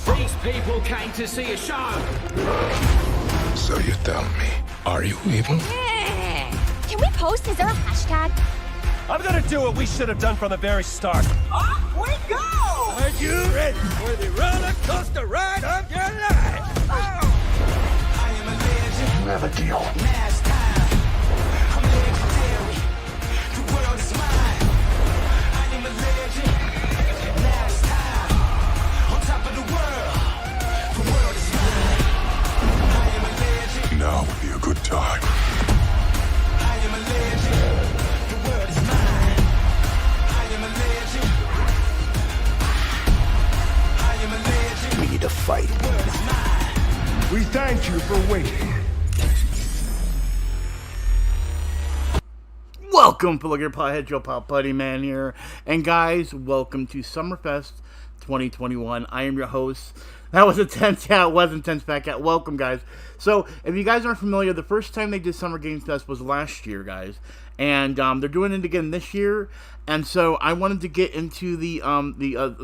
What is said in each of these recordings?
These people came to see a show. So you tell me, are you evil? Can we post? Is there a hashtag? I'm gonna do what we should have done from the very start. Off we go! Are you ready for the roller coaster ride of your life? I am a legend. You have a deal. Last time. I'm legendary. The world is mine. I am a legend. Last time. On top of the world. The world is mine. I am a legend. Now would be a good time. I am a legend. The world is mine. I am a legend. I am a legend. We need to fight. The world is mine. We thank you for waiting. Welcome, fellow gear pothead, Joe Puttyman here, and guys, welcome to Summerfest 2021. I am your host. That was a tense, yeah, it was intense back at. Welcome, guys. So, if you guys aren't familiar, the first time they did Summer Games Fest was last year, guys, and they're doing it again this year. And so, I wanted to get into the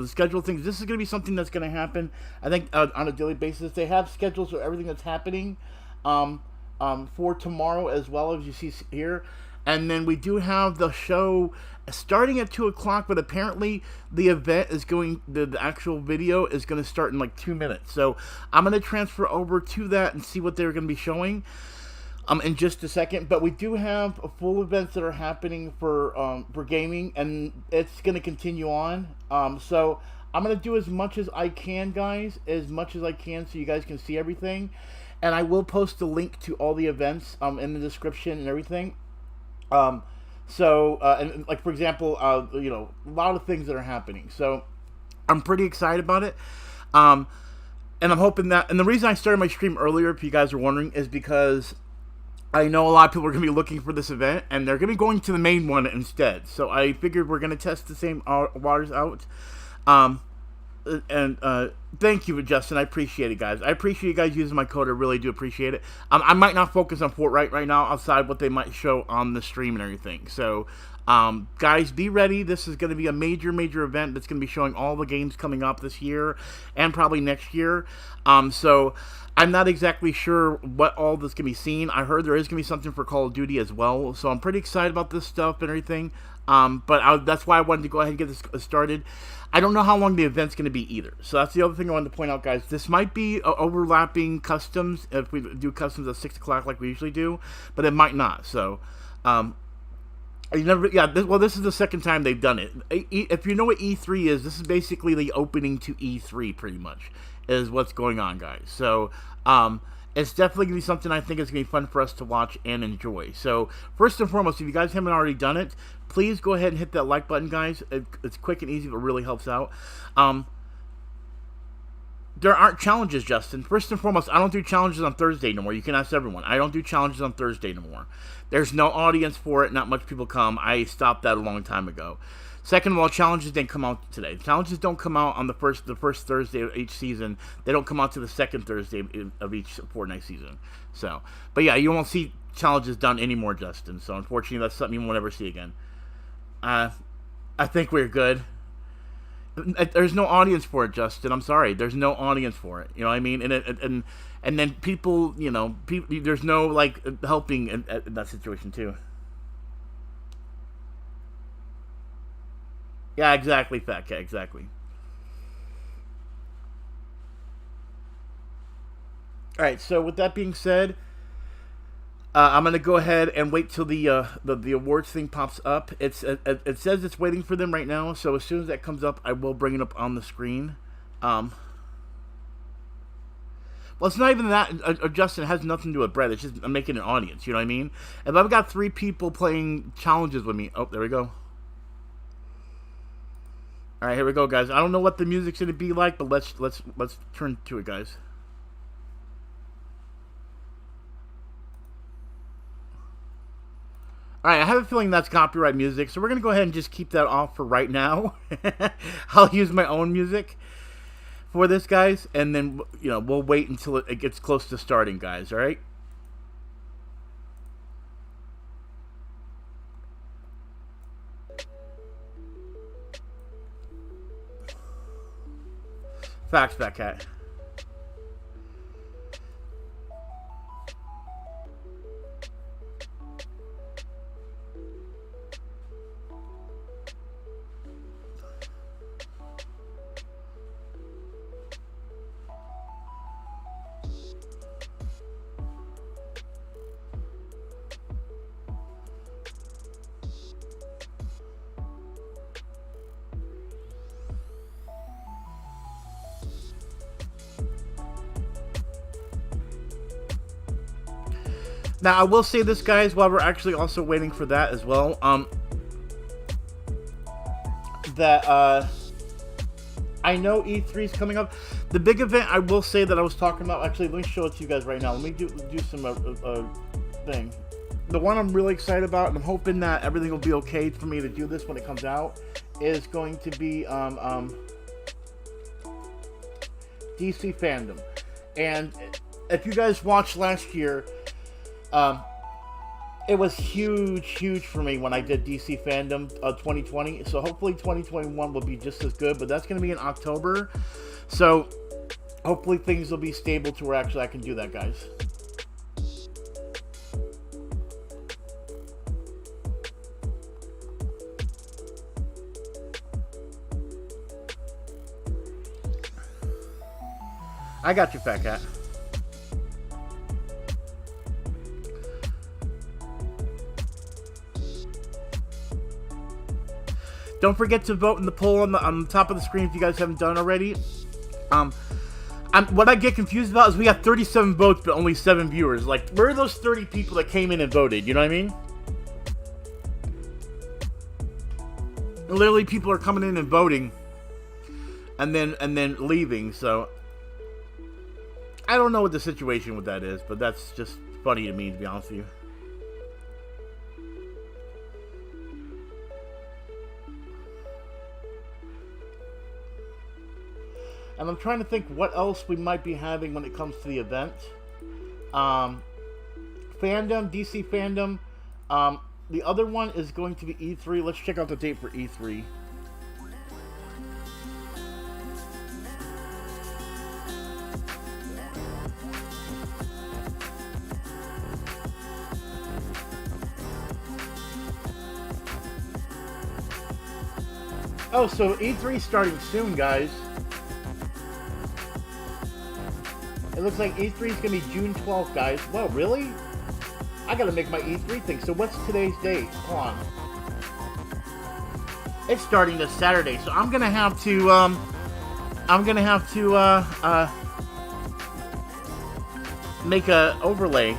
schedule things. This is going to be something that's going to happen, I think, on a daily basis. They have schedules for everything that's happening for tomorrow, as well as you see here. And then we do have the show starting at 2 o'clock, but apparently the event is going, the actual video is going to start in like 2 minutes. So I'm going to transfer over to that and see what they're going to be showing in just a second. But we do have full events that are happening for gaming, and it's going to continue on. So I'm going to do as much as I can, guys, as much as I can so you guys can see everything. And I will post a link to all the events in the description and everything. And like, for example, you know, a lot of things that are happening. So I'm pretty excited about it. And I'm hoping that, and the reason I started my stream earlier, if you guys are wondering, is because I know a lot of people are going to be looking for this event, and they're going to be going to the main one instead. So I figured we're going to test the same waters out. Thank you, Justin. I appreciate it, guys. I appreciate you guys using my code. I really do appreciate it. I might not focus on Fortnite right now outside what they might show on the stream and everything. So, guys, be ready. This is going to be a major, major event that's going to be showing all the games coming up this year and probably next year. So, I'm not exactly sure what all this can be seen. I heard there is going to be something for Call of Duty as well. So, I'm pretty excited about this stuff and everything. That's why I wanted to go ahead and get this started. I don't know how long the event's going to be either. So that's the other thing I wanted to point out, guys. This might be overlapping customs if we do customs at 6 o'clock like we usually do, but it might not. So, this is the second time they've done it. If you know what E3 is, this is basically the opening to E3, pretty much, is what's going on, guys. So, it's definitely going to be something I think is going to be fun for us to watch and enjoy. So, first and foremost, if you guys haven't already done it, please go ahead and hit that like button, guys. It's quick and easy, but really helps out. There aren't challenges, Justin. First and foremost, I don't do challenges on Thursday no more. You can ask everyone. I don't do challenges on Thursday no more. There's no audience for it. Not much people come. I stopped that a long time ago. Second of all, challenges didn't come out today. Challenges don't come out on the first Thursday of each season. They don't come out to the second Thursday of each Fortnite season. So, but yeah, you won't see challenges done anymore, Justin. So unfortunately, that's something you won't ever see again. I think we're good. There's no audience for it, Justin. I'm sorry. There's no audience for it. You know what I mean? And then people, you know, there's no like helping in that situation too. Yeah, exactly, Fat Cat, exactly. Alright, so with that being said, I'm going to go ahead and wait till the awards thing pops up. It says it's waiting for them right now, so as soon as that comes up, I will bring it up on the screen. Well, it's not even that, Justin, it has nothing to do with Brett. It's just I'm making an audience, you know what I mean? If I've got 3 people playing challenges with me... Oh, there we go. Alright, here we go, guys. I don't know what the music's going to be like, but let's turn to it, guys. Alright, I have a feeling that's copyright music, so we're going to go ahead and just keep that off for right now. I'll use my own music for this, guys, and then, you know, we'll wait until it gets close to starting, guys, alright? Facts, Fat Cat. Now, I will say this, guys, while we're actually also waiting for that as well, I know E3 is coming up. The big event I will say that I was talking about, actually, let me show it to you guys right now. Let me do some thing. The one I'm really excited about, and I'm hoping that everything will be okay for me to do this when it comes out, is going to be DC Fandom. And if you guys watched last year, it was huge for me when I did DC Fandom 2020. So hopefully 2021 will be just as good, but that's going to be in October. So hopefully things will be stable to where actually I can do that, guys. I got you, Fat Cat. Don't forget to vote in the poll on the top of the screen if you guys haven't done already. What I get confused about is we have 37 votes but only 7 viewers. Like, where are those 30 people that came in and voted? You know what I mean? Literally, people are coming in and voting, and then leaving. So I don't know what the situation with that is, but that's just funny to me, to be honest with you. And I'm trying to think what else we might be having when it comes to the event. Fandom, DC Fandom. The other one is going to be E3. Let's check out the date for E3. Oh, so E3 is starting soon, guys. It looks like E3 is going to be June 12th, guys. Well, really? I got to make my E3 thing. So what's today's date? Hold on. It's starting this Saturday, so I'm going to have to, make a overlay.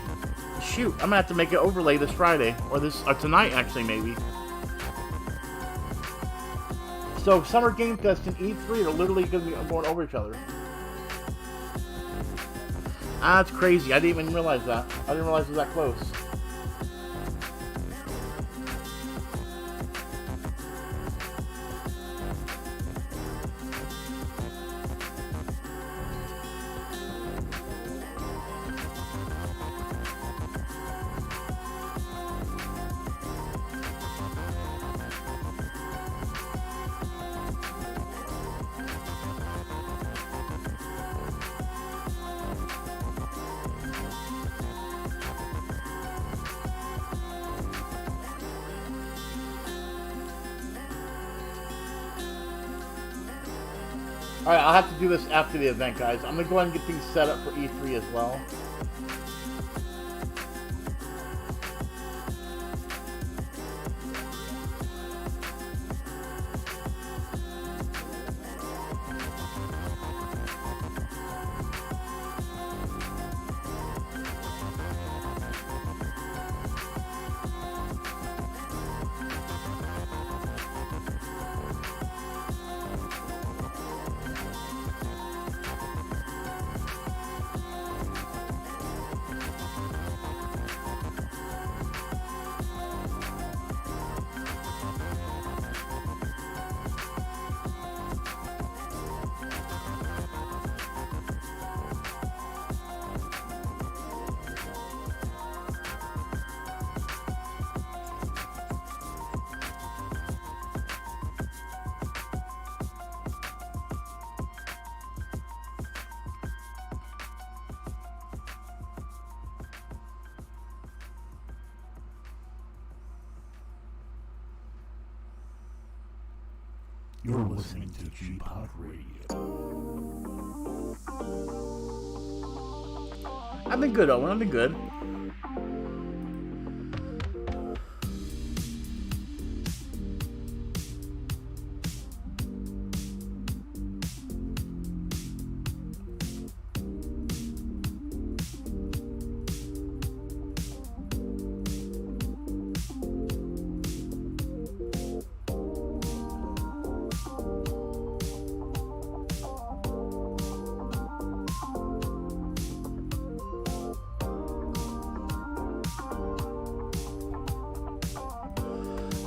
Shoot, I'm going to have to make an overlay this Friday. Or tonight, actually, maybe. So Summer Game Fest and E3 are literally going to be going over each other. That's crazy. I didn't even realize that. I didn't realize it was that close. Alright, I'll have to do this after the event, guys. I'm going to go ahead and get things set up for E3 as well. You're listening to G-Pod Radio. I've been good, Owen. I've been good.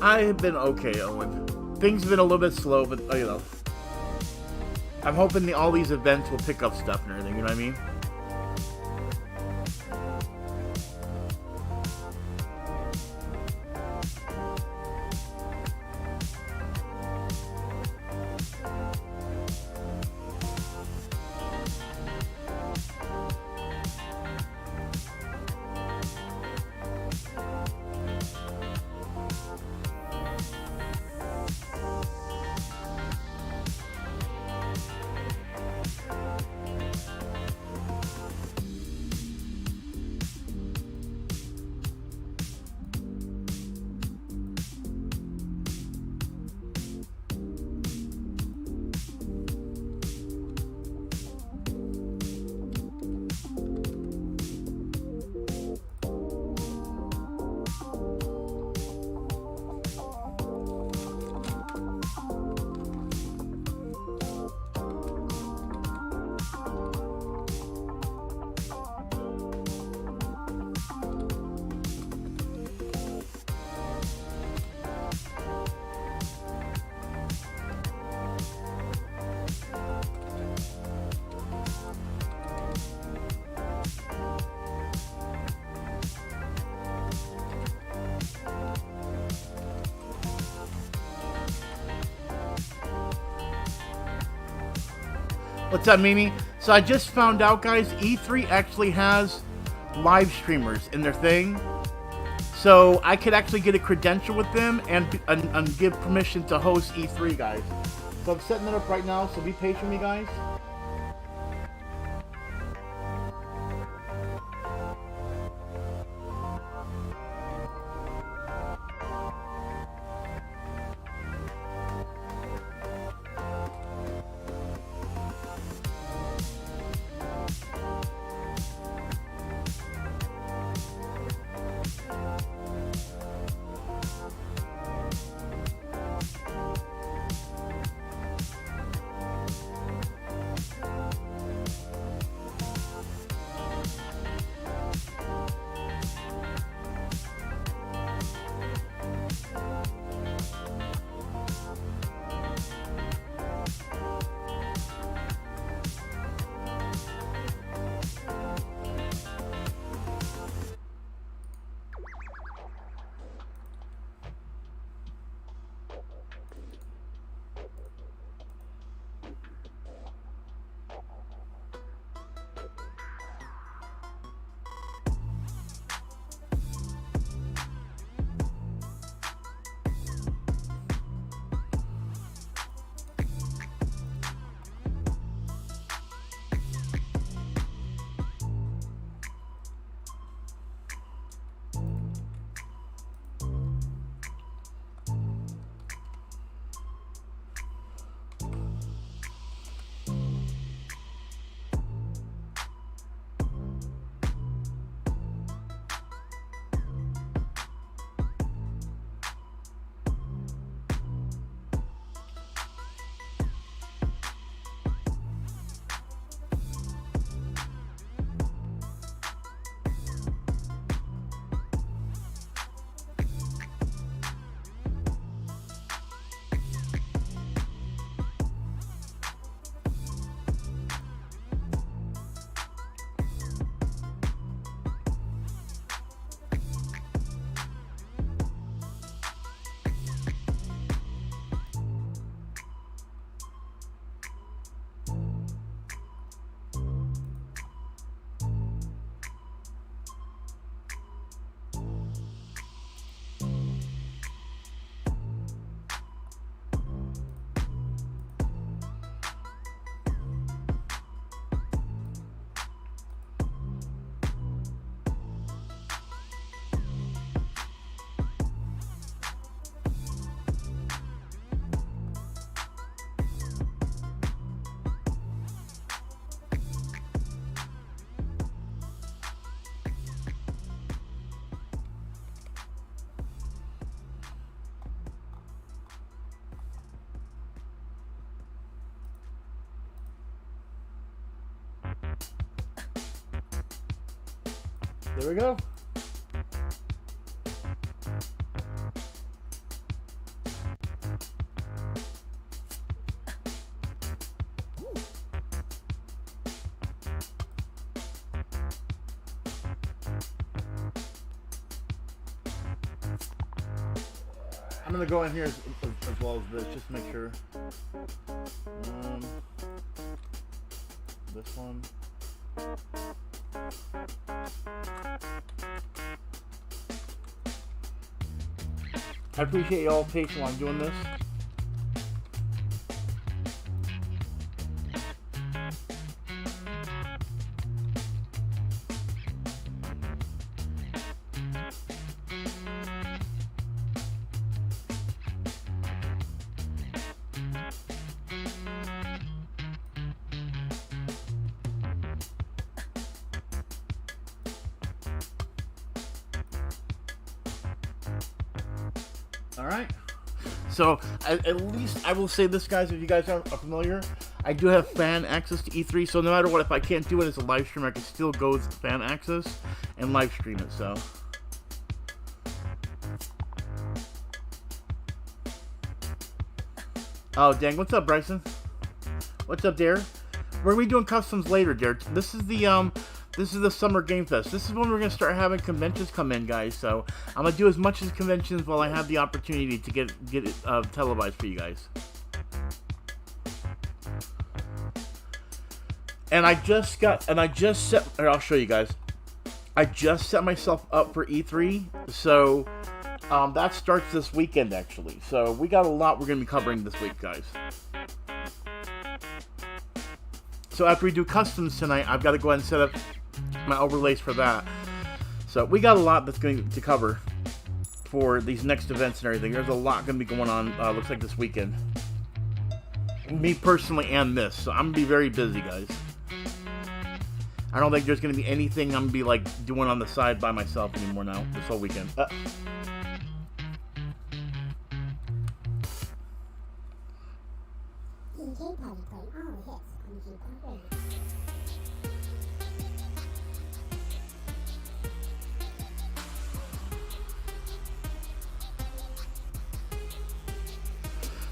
I have been okay, Owen. Things have been a little bit slow, but, you know. I'm hoping all these events will pick up stuff and everything, you know what I mean? What's up, Mimi? So I just found out, guys, E3 actually has live streamers in their thing. So I could actually get a credential with them and give permission to host E3, guys. So I'm setting it up right now, so be patient with me, guys. There we go. I'm gonna go in here as well as this, just to make sure. This one. I appreciate y'all patience while I'm doing this. Alright, so at least I will say this, guys, if you guys aren't familiar, I do have fan access to E3, so no matter what, if I can't do it as a live stream, I can still go with fan access and live stream it, so. Oh, dang, what's up, Bryson? What's up, Dare? We're gonna be doing customs later, Dare. This is the Summer Game Fest. This is when we're going to start having conventions come in, guys. So I'm going to do as much as conventions while I have the opportunity to get it televised for you guys. And I'll show you guys. I just set myself up for E3. So that starts this weekend, actually. So we got a lot we're going to be covering this week, guys. So after we do customs tonight, I've got to go ahead and set up my overlays for that. So we got a lot that's going to cover for these next events and everything. There's a lot going to be going on, looks like this weekend. Me personally and this. So I'm going to be very busy, guys. I don't think there's going to be anything I'm going to be like doing on the side by myself anymore now this whole weekend.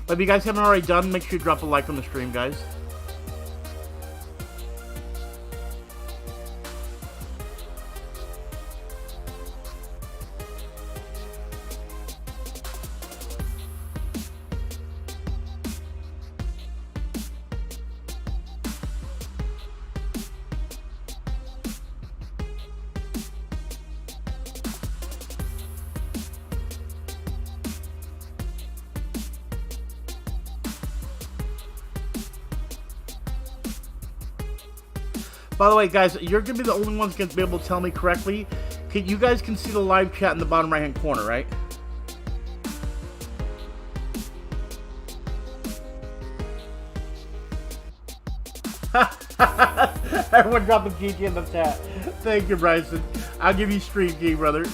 But if you guys haven't already done, make sure you drop a like on the stream, guys. By the way, guys, you're going to be the only ones going to be able to tell me correctly. You guys can see the live chat in the bottom right-hand corner, right? Everyone drop a GG in the chat. Thank you, Bryson. I'll give you stream key, brother.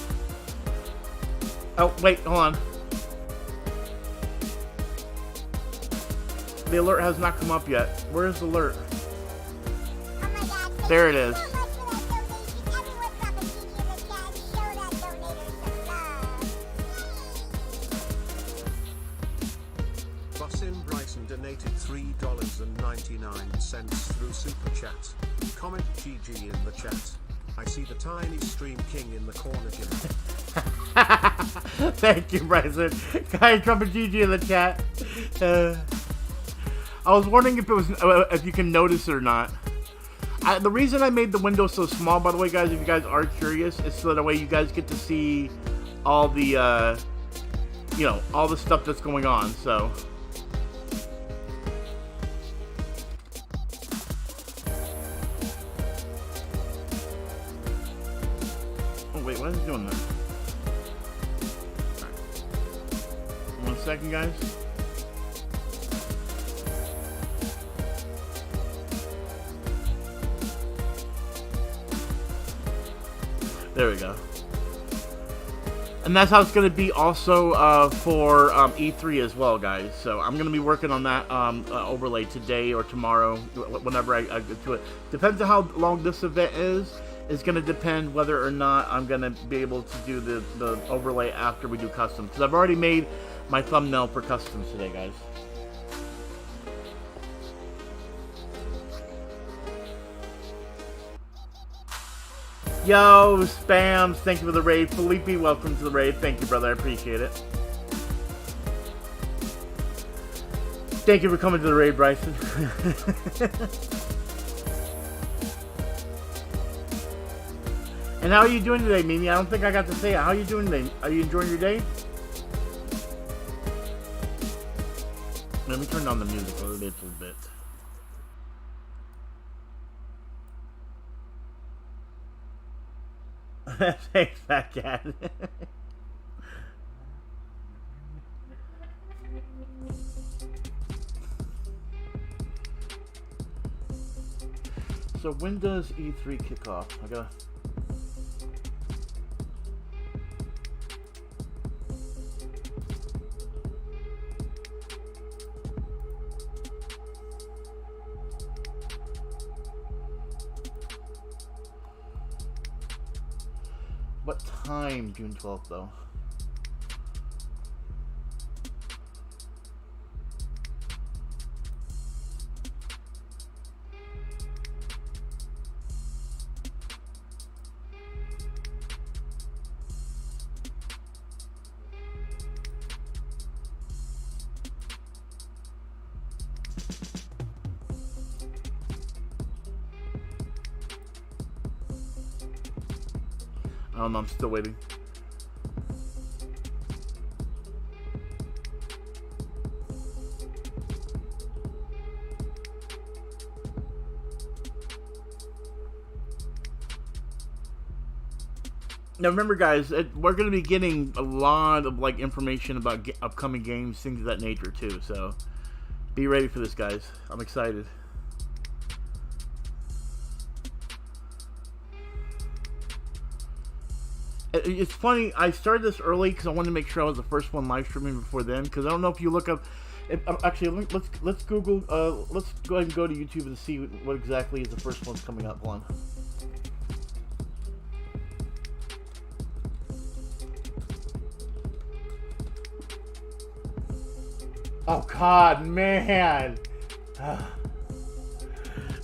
Oh, wait, hold on. The alert has not come up yet. Where is the alert? There it is. Bussin Bryson donated $3.99 through Super Chat. Comment GG in the chat. I see the tiny stream king in the corner, Jim. Thank you, Bryson. Guys, drop a GG in the chat. I was wondering if it was if you can notice it or not. The reason I made the window so small, by the way, guys, if you guys are curious, is so that way you guys get to see all the, you know, all the stuff that's going on, so. Oh, wait, why is it doing that? All right. 1 second, guys. There we go. And that's how it's going to be also for E3 as well, guys. So I'm going to be working on that overlay today or tomorrow, whenever I get to it. Depends on how long this event is is going to depend whether or not I'm going to be able to do the overlay after we do custom. Because I've already made my thumbnail for customs today, guys. Yo, Spams, thank you for the raid. Felipe, welcome to the raid. Thank you, brother. I appreciate it. Thank you for coming to the raid, Bryson. And how are you doing today, Mimi? I don't think I got to say it. How are you doing today? Are you enjoying your day? Let me turn down the music a little bit. Thanks, fat cat. So when does E3 kick off? I gotta... What time, June 12th, though? I don't know, I'm still waiting. Now remember, guys, we're going to be getting a lot of like information about upcoming games, things of that nature too. So be ready for this, guys. I'm excited. It's funny, I started this early because I wanted to make sure I was the first one live streaming before then. Because I don't know if you look up, actually, let's Google, let's go ahead and go to YouTube and see what exactly is the first one's coming up on. Oh God, man! All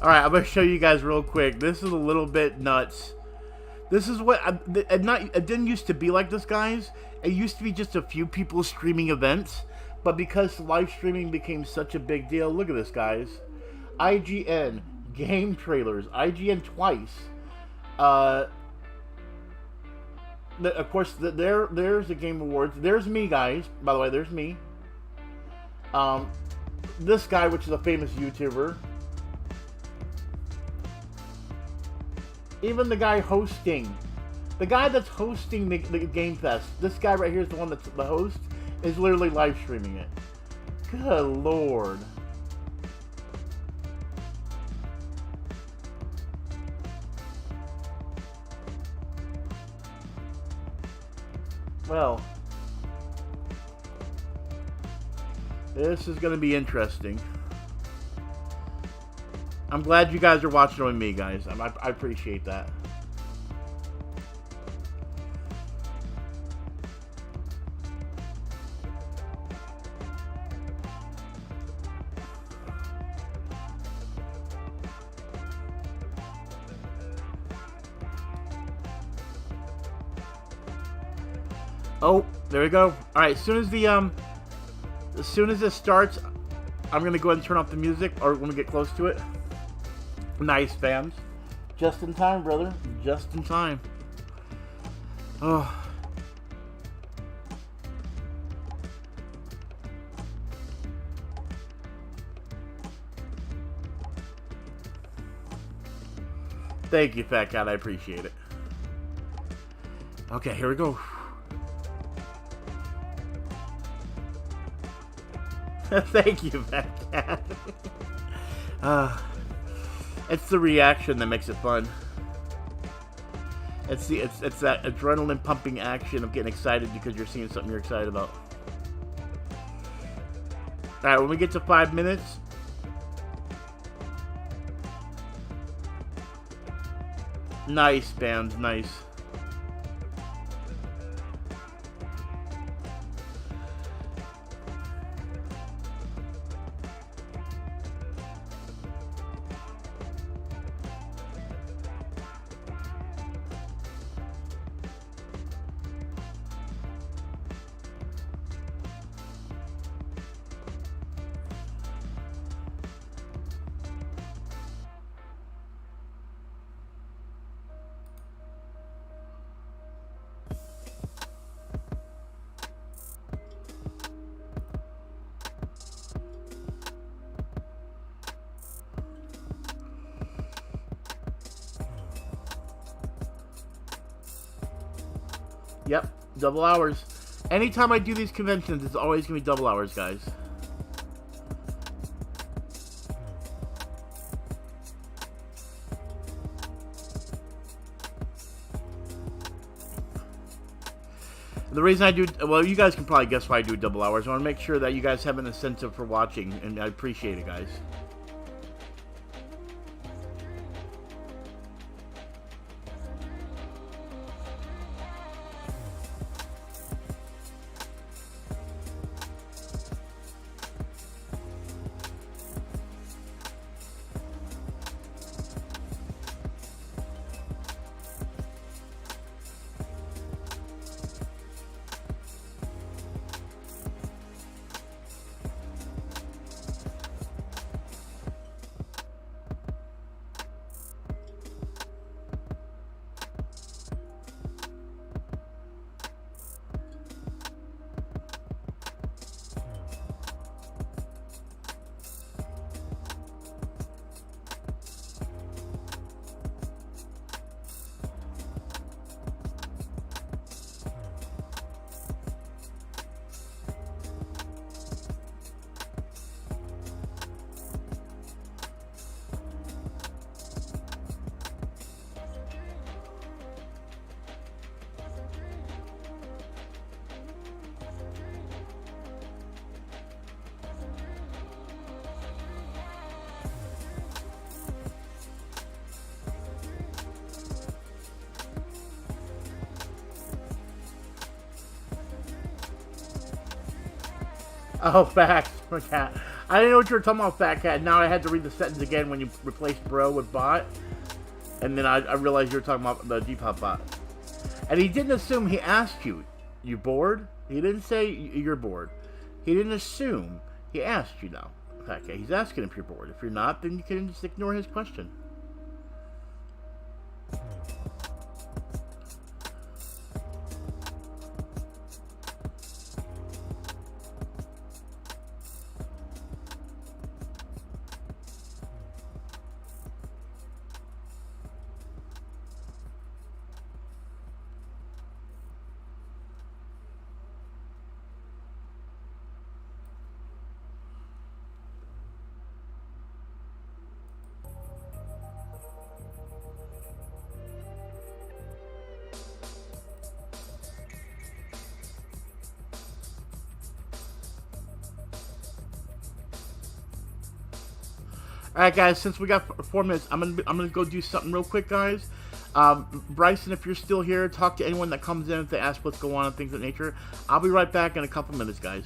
right, I'm gonna show you guys real quick. This is a little bit nuts. This is what it didn't used to be like this, guys. It used to be just a few people streaming events, but because live streaming became such a big deal, look at this, guys. IGN game trailers, IGN twice. Of course, there's the Game Awards. There's me, guys. By the way, there's me. This guy, which is a famous YouTuber. Even the guy hosting, the guy that's hosting the Game Fest, this guy right here is the one that's the host, is literally live streaming it. Good Lord. Well, this is going to be interesting. I'm glad you guys are watching with me, guys. I appreciate that. Oh, there we go. All right, as soon as this starts, I'm gonna go ahead and turn off the music, or when we get close to it. Nice, fams. Just in time, brother. Just in time. Oh. Thank you, Fat Cat. I appreciate it. Okay, here we go. Thank you, Fat Cat. It's the reaction that makes it fun. It's that adrenaline pumping action of getting excited because you're seeing something you're excited about. Alright, when we get to 5 minutes, Nice, band. Nice. Yep, double hours. Anytime I do these conventions, it's always going to be double hours, guys. The reason I do, well, you guys can probably guess why I do double hours. I want to make sure that you guys have an incentive for watching, and I appreciate it, guys. Oh, facts. Cat. I didn't know what you were talking about, Fat Cat. Now I had to read the sentence again when you replaced bro with bot. And then I realized you were talking about the Depop bot. And he didn't assume, he asked you, you bored? He didn't say you're bored. He didn't assume. He asked you now. Fat Cat. He's asking if you're bored. If you're not, then you can just ignore his question. Alright guys, since we got 4 minutes, I'm gonna go do something real quick, guys. Bryson, if you're still here, talk to anyone that comes in if they ask what's going on and things of that nature. I'll be right back in a couple minutes, guys.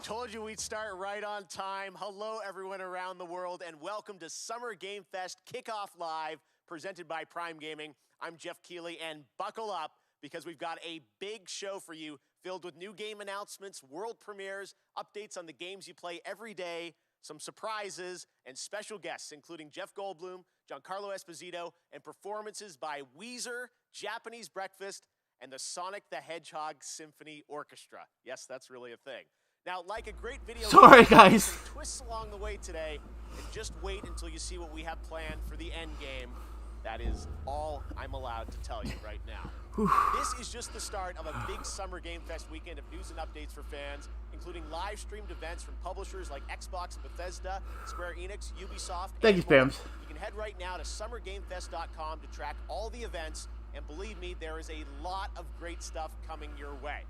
Told you we'd start right on time. Hello, everyone around the world, and welcome to Summer Game Fest Kickoff Live, presented by Prime Gaming. I'm Geoff Keighley, and buckle up because we've got a big show for you filled with new game announcements, world premieres, updates on the games you play every day, some surprises, and special guests, including Jeff Goldblum, Giancarlo Esposito, and performances by Weezer, Japanese Breakfast, and the Sonic the Hedgehog Symphony Orchestra. Yes, that's really a thing. Now, like a great video, sorry guys, twists along the way today, and just wait until you see what we have planned for the end game. That is all I'm allowed to tell you right now. This is just the start of a big Summer Game Fest weekend of news and updates for fans, including live streamed events from publishers like Xbox and Bethesda, Square Enix, Ubisoft. Thank you, Spams. You can head right now to summergamefest.com to track all the events, and believe me, there is a lot of great stuff coming your way.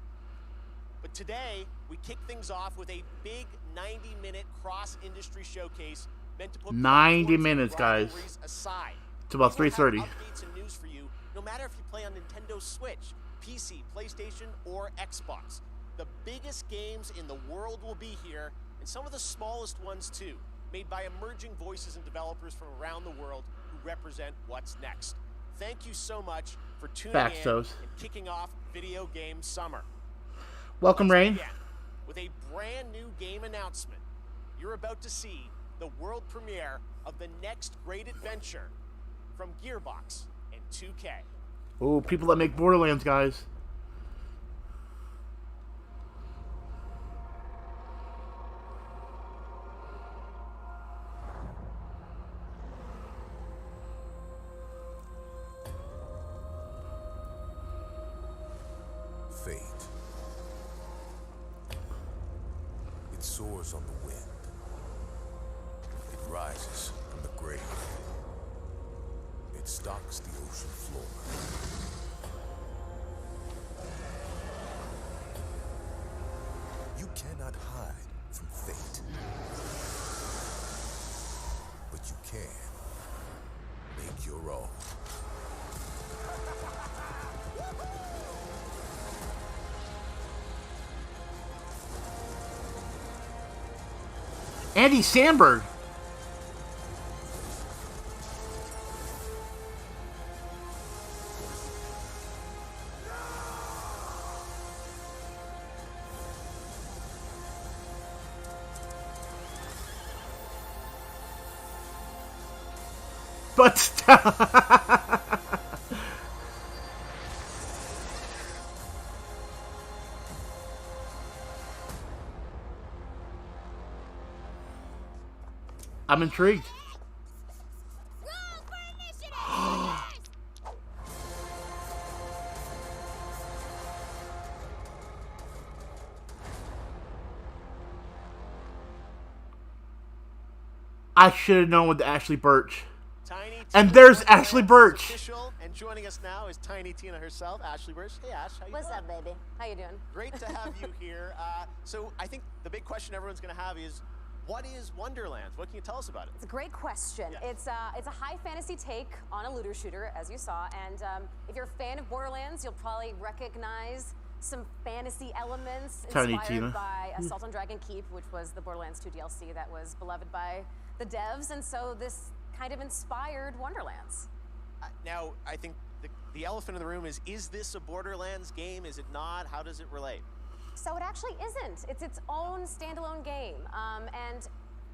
But today, we kick things off with a big 90-minute cross-industry showcase meant to put 90 minutes, guys. Aside. It's about 3:30. Updates and news for you, no matter if you play on Nintendo Switch, PC, PlayStation, or Xbox. The biggest games in the world will be here, and some of the smallest ones too, made by emerging voices and developers from around the world who represent what's next. Thank you so much for tuning in and kicking off Video Game Summer. Welcome, Rain. With a brand new game announcement, you're about to see the world premiere of the next great adventure from Gearbox and 2K. Oh, people that make Borderlands, guys. Fate. It soars on the wind. It rises from the grave. It stalks the ocean floor. You cannot hide from fate. But you can make your own. Andy Samberg. But I'm intrigued. I should have known with Ashley Birch. And there's Ashley Birch. And joining us now is Tiny Tina herself, Ashley Birch. Hey, Ash, how you What's doing? up, baby? How you doing? Great to have you here. So I think the big question everyone's going to have is, what is Wonderlands? What can you tell us about it? It's a great question. Yes. It's a high fantasy take on a looter shooter, as you saw. And if you're a fan of Borderlands, you'll probably recognize some fantasy elements inspired by Assault on Dragon Keep, which was the Borderlands 2 DLC that was beloved by the devs. And so this kind of inspired Wonderlands. Now, I think the elephant in the room is this a Borderlands game? Is it not? How does it relate? So it actually isn't. It's its own standalone game. And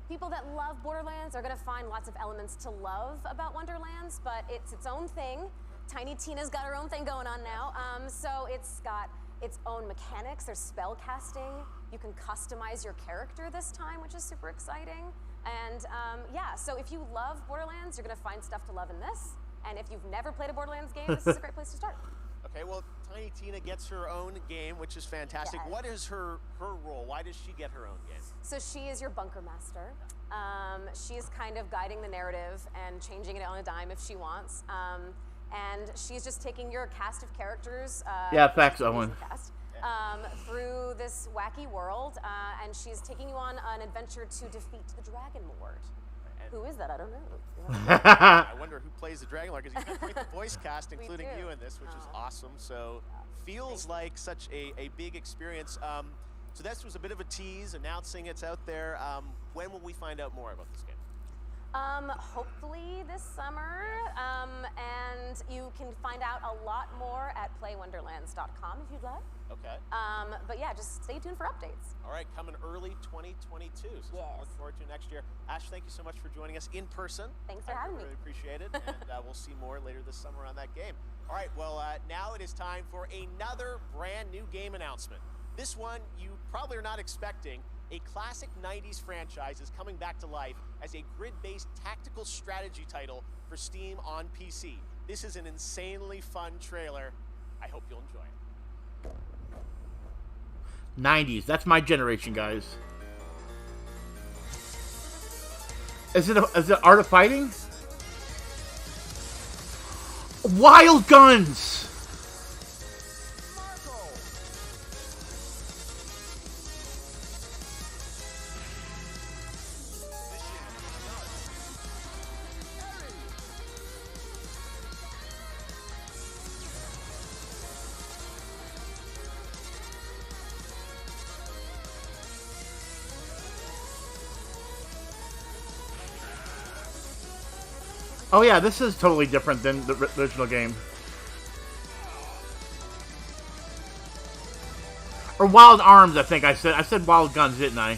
people that love Borderlands are going to find lots of elements to love about Wonderlands, but it's its own thing. Tiny Tina's got her own thing going on now. So it's got its own mechanics. There's spell casting. You can customize your character this time, which is super exciting. And yeah, so if you love Borderlands, you're going to find stuff to love in this. And if you've never played a Borderlands game, this is a great place to start. Okay, well, Tiny Tina gets her own game, which is fantastic. Yes. What is her role? Why does she get her own game? So she is your bunker master. She is kind of guiding the narrative and changing it on a dime if she wants. And she's just taking your cast of characters. Yeah, facts, Owen. Through this wacky world, and she's taking you on an adventure to defeat the Dragon Lord. Who is that? I don't know. I wonder who plays the Dragon Lord, because he's got the voice cast, including you in this, which is awesome. So feels like such a big experience. So this was a bit of a tease, announcing it's out there. When will we find out more about this game? Hopefully this summer, and you can find out a lot more at playwonderlands.com if you'd like. Okay. But yeah, just stay tuned for updates. All right, coming early 2022. So Yes. look forward to next year. Ash, thank you so much for joining us in person. Thanks for having me. Really appreciate it, and we'll see more later this summer on that game. All right, well, now it is time for another brand new game announcement. This one you probably are not expecting. A classic 90s franchise is coming back to life as a grid-based tactical strategy title for Steam on PC. This is an insanely fun trailer. I hope you'll enjoy it. 90s. That's my generation, guys. Is it Art of Fighting? Wild Guns! Oh yeah, this is totally different than the original game. Or Wild Arms, I think I said. I said Wild Guns, didn't I?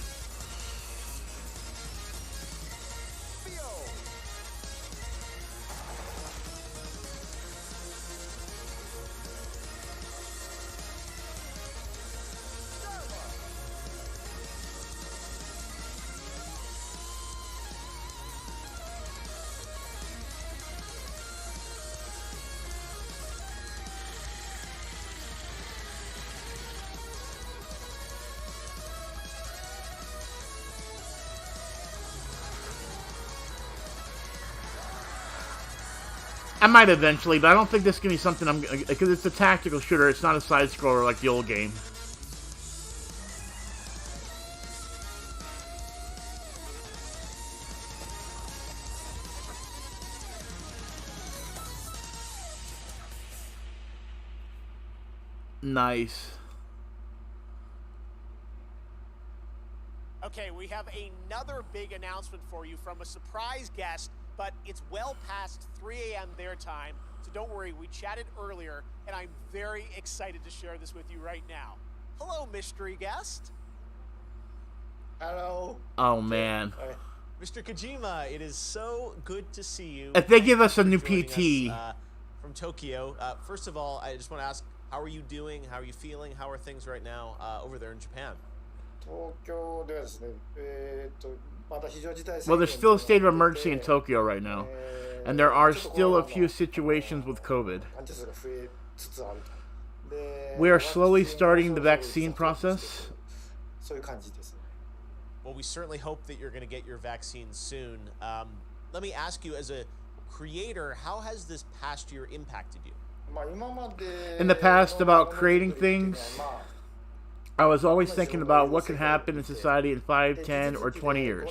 I might eventually, but I don't think this is going to be something I'm... Because it's a tactical shooter, it's not a side-scroller like the old game. Nice. Okay, we have another big announcement for you from a surprise guest, but it's well past 3 a.m. their time, so don't worry, we chatted earlier, and I'm very excited to share this with you right now. Hello, mystery guest. Hello. Oh, man. Mr. Kojima, it is so good to see you. If they give us a new Joining PT... us, from Tokyo. First of all, I just want to ask, how are you doing? How are you feeling? How are things right now over there in Japan? Well, there's still a state of emergency in Tokyo right now. And there are still a few situations with COVID. We are slowly starting the vaccine process. Well, we certainly hope that you're going to get your vaccine soon. Let me ask you, as a creator, how has this past year impacted you? In the past, about creating things, I was always thinking about what could happen in society in 5, 10, or 20 years.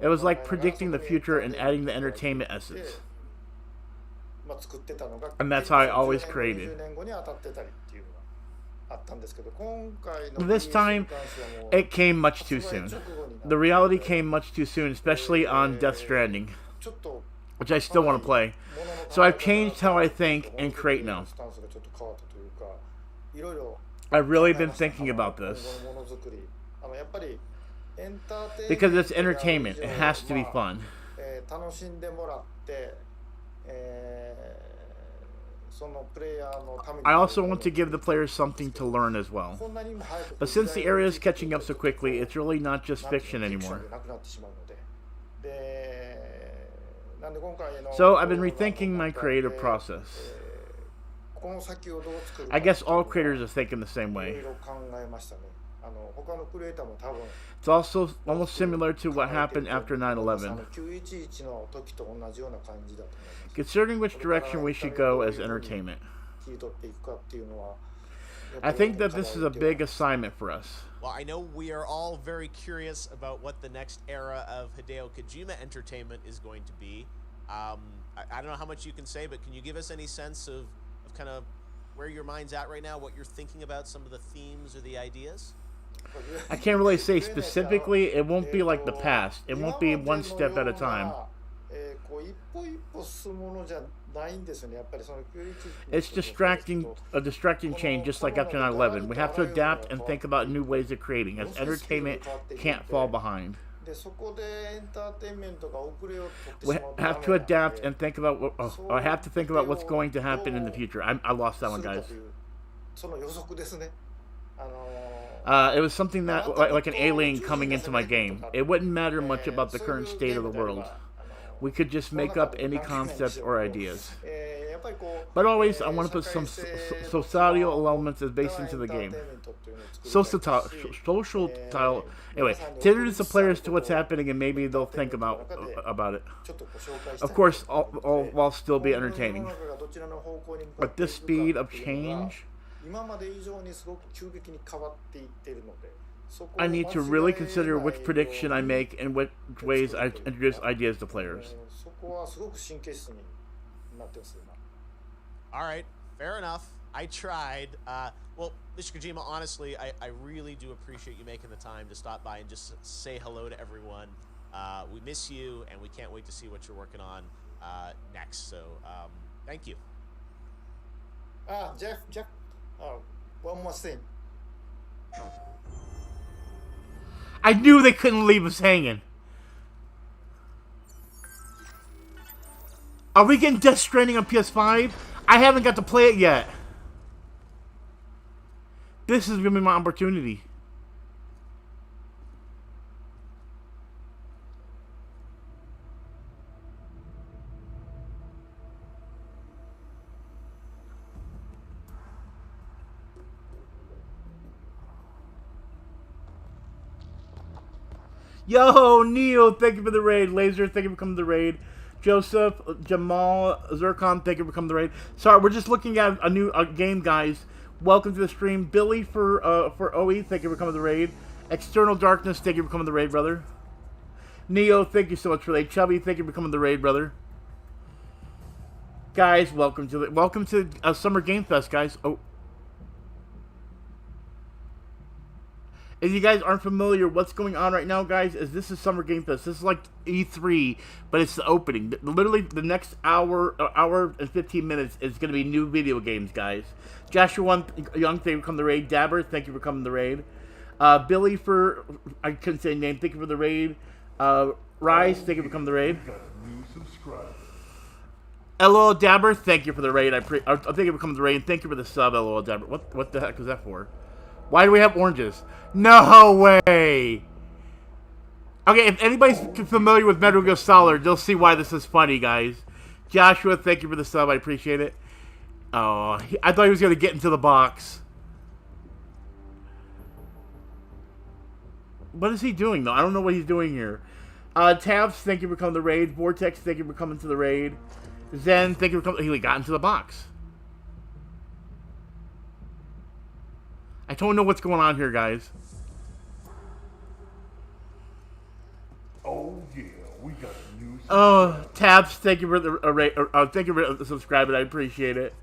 It was like predicting the future and adding the entertainment essence. And that's how I always created. This time, it came much too soon. The reality came much too soon, especially on Death Stranding, which I still want to play. So I've changed how I think and create now. I've really been thinking about this. Because it's entertainment, it has to be fun. I also want to give the players something to learn as well. But since the area is catching up so quickly, it's really not just fiction anymore. So I've been rethinking my creative process. I guess all creators are thinking the same way. It's also almost similar to what happened after 9/11. Considering which direction we should go as entertainment. I think that this is a big assignment for us. Well, I know we are all very curious about what the next era of Hideo Kojima entertainment is going to be. I don't know how much you can say, but can you give us any sense of kind of where your mind's at right now, what you're thinking about, some of the themes or the ideas? I can't really say specifically. It won't be like the past. It won't be one step at a time. It's a distracting change, just like after 9/11. We have to adapt and think about new ways of creating, as entertainment can't fall behind. We have to adapt and think about I have to think about what's going to happen in the future. I lost that one, guys. It was something that like an alien coming into my game. It wouldn't matter much about the current state of the world. We could just make up any concepts or ideas. But always, I want to put some societal elements as based into the game. Social tile. Anyway, to introduce the players to what's happening, and maybe they'll think about it. Of course, all while still be entertaining. But this speed of change, I need to really consider which prediction I make and which ways I introduce ideas to players. All right, fair enough. I tried. Well, Mr. Kojima, honestly, I really do appreciate you making the time to stop by and just say hello to everyone. We miss you, and we can't wait to see what you're working on next. So, thank you. Jeff, one more thing. I knew they couldn't leave us hanging. Are we getting Death Stranding on PS5? I haven't got to play it yet. This is going to be my opportunity. Yo, Neo, thank you for the raid. Laser, thank you for coming to the raid. Joseph, Jamal, Zircon, thank you for coming to the raid. Sorry, we're just looking at a new game, guys. Welcome to the stream. Billy for OE, thank you for coming to the raid. External Darkness, thank you for coming to the raid, brother. Neo, thank you so much for the raid. Chubby, thank you for coming to the raid, brother. Guys, welcome to Summer Game Fest, guys. Oh. If you guys aren't familiar, what's going on right now, guys, is this is Summer Game Fest. This is like E3, but it's the opening. Literally, the next hour and 15 minutes is going to be new video games, guys. Joshua Young, thank you for coming to the raid. Dabber, thank you for coming to the raid. Billy for, I couldn't say your name, thank you for the raid. Rise, thank you for coming to the raid. LOL Dabber, thank you for the raid. Thank you for coming to the raid. Thank you for the sub, LOL Dabber. What the heck is that for? Why do we have oranges? No way! Okay, if anybody's familiar with Metal Gear Solid, they'll see why this is funny, guys. Joshua, thank you for the sub. I appreciate it. Oh, I thought he was going to get into the box. What is he doing, though? I don't know what he's doing here. Tabs, thank you for coming to the raid. Vortex, thank you for coming to the raid. Zen, thank you for coming. He got into the box. I don't know what's going on here, guys. Oh yeah, we got a new. Oh, Tabs, thank you for the thank you for subscribing. I appreciate it.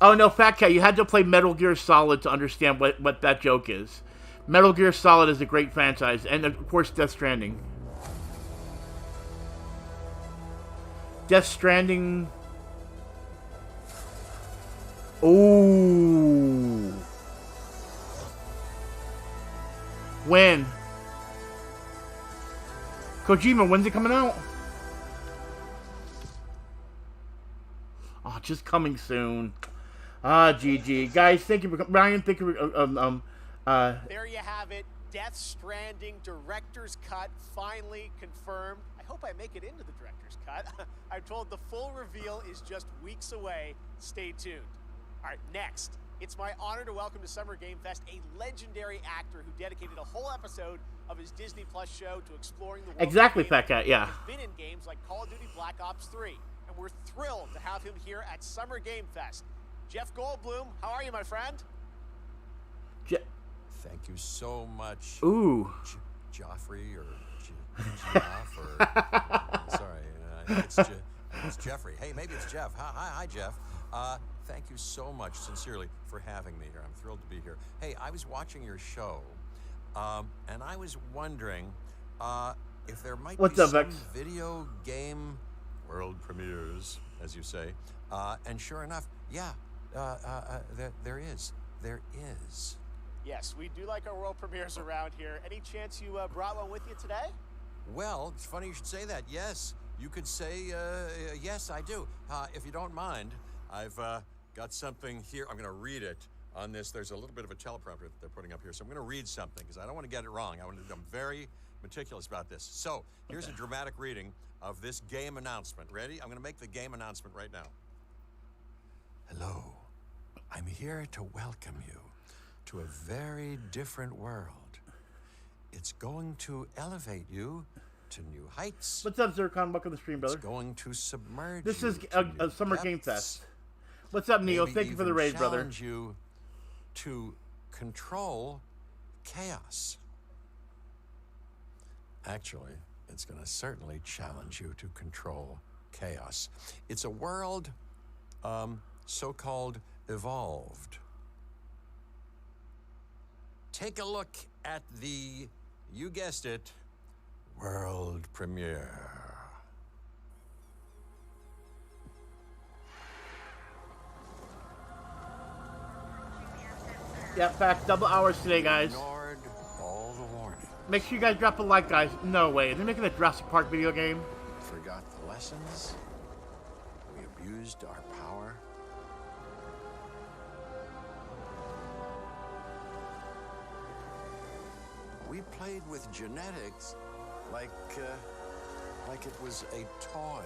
Oh no, Fat Cat, you had to play Metal Gear Solid to understand what that joke is. Metal Gear Solid is a great franchise, and of course, Death Stranding. Death Stranding. Ooh. When? Kojima, when's it coming out? Oh, just coming soon. GG. Guys, thank you for Ryan, thank you for There you have it. Death Stranding Director's Cut finally confirmed. I hope I make it into the Director's Cut. I'm told the full reveal is just weeks away. Stay tuned. All right, next, it's my honor to welcome to Summer Game Fest a legendary actor who dedicated a whole episode of his Disney Plus show to exploring the world. Exactly, Fat Cat, yeah. He's been in games like Call of Duty Black Ops 3, and we're thrilled to have him here at Summer Game Fest. Jeff Goldblum, how are you, my friend? Thank you so much. Ooh. Joffrey or Geoff or sorry, it's it's Jeffrey. Hey, maybe it's Jeff. Hi, Jeff. Thank you so much, sincerely, for having me here. I'm thrilled to be here. Hey, I was watching your show, and I was wondering if there might be some video game world premieres, as you say. And sure enough, yeah, there is. There is. Yes, we do like our world premieres around here. Any chance you brought one with you today? Well, it's funny you should say that. Yes, you could say, yes, I do. If you don't mind, I've got something here. I'm going to read it on this. There's a little bit of a teleprompter that they're putting up here. So I'm going to read something because I don't want to get it wrong. I'm very meticulous about this. So here's a dramatic reading of this game announcement. Ready? I'm going to make the game announcement right now. Hello. I'm here to welcome you to a very different world. It's going to elevate you to new heights. What's up, Zircon? Welcome to the stream, brother. It's going to submerge This you is to a new Summer Game depths. Fest. What's up, Neo? Maybe Thank you for the even raid, brother. challenge you to control chaos. Actually, it's going to certainly challenge you to control chaos. It's a world so-called evolved. Take a look at the, you guessed it, world premiere. Yeah, fact, double hours today, guys. Ignored all the warnings. Make sure you guys drop a like, guys. No way. They're making a Jurassic Park video game. Forgot the lessons. We abused our power. We played with genetics like it was a toy.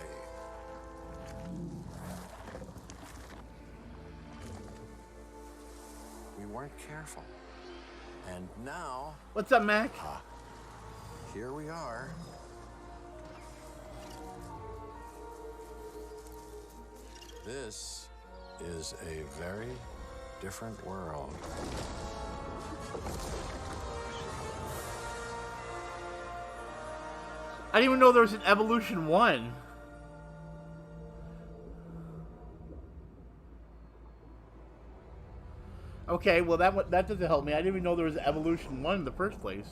We weren't careful. And now... What's up, Mac? Here we are. This is a very different world. I didn't even know there was an Evolution 1. Okay, well that doesn't help me. I didn't even know there was an Evolution 1 in the first place.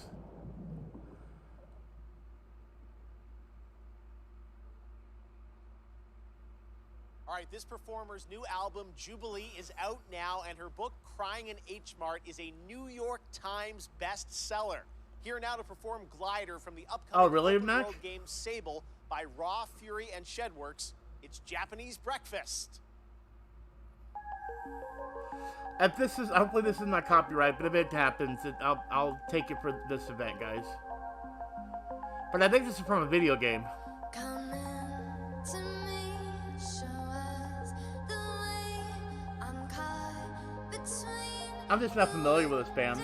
All right, this performer's new album, Jubilee, is out now, and her book, Crying in H Mart, is a New York Times bestseller. Here now to perform Glider from the upcoming open world game Sable by Raw, Fury, and Shedworks, it's Japanese Breakfast. If this is, hopefully this is not copyright, but if it happens, I'll take it for this event, guys. But I think this is from a video game. Come in to me, show us the way. I'm caught between. I'm just not familiar with the spams.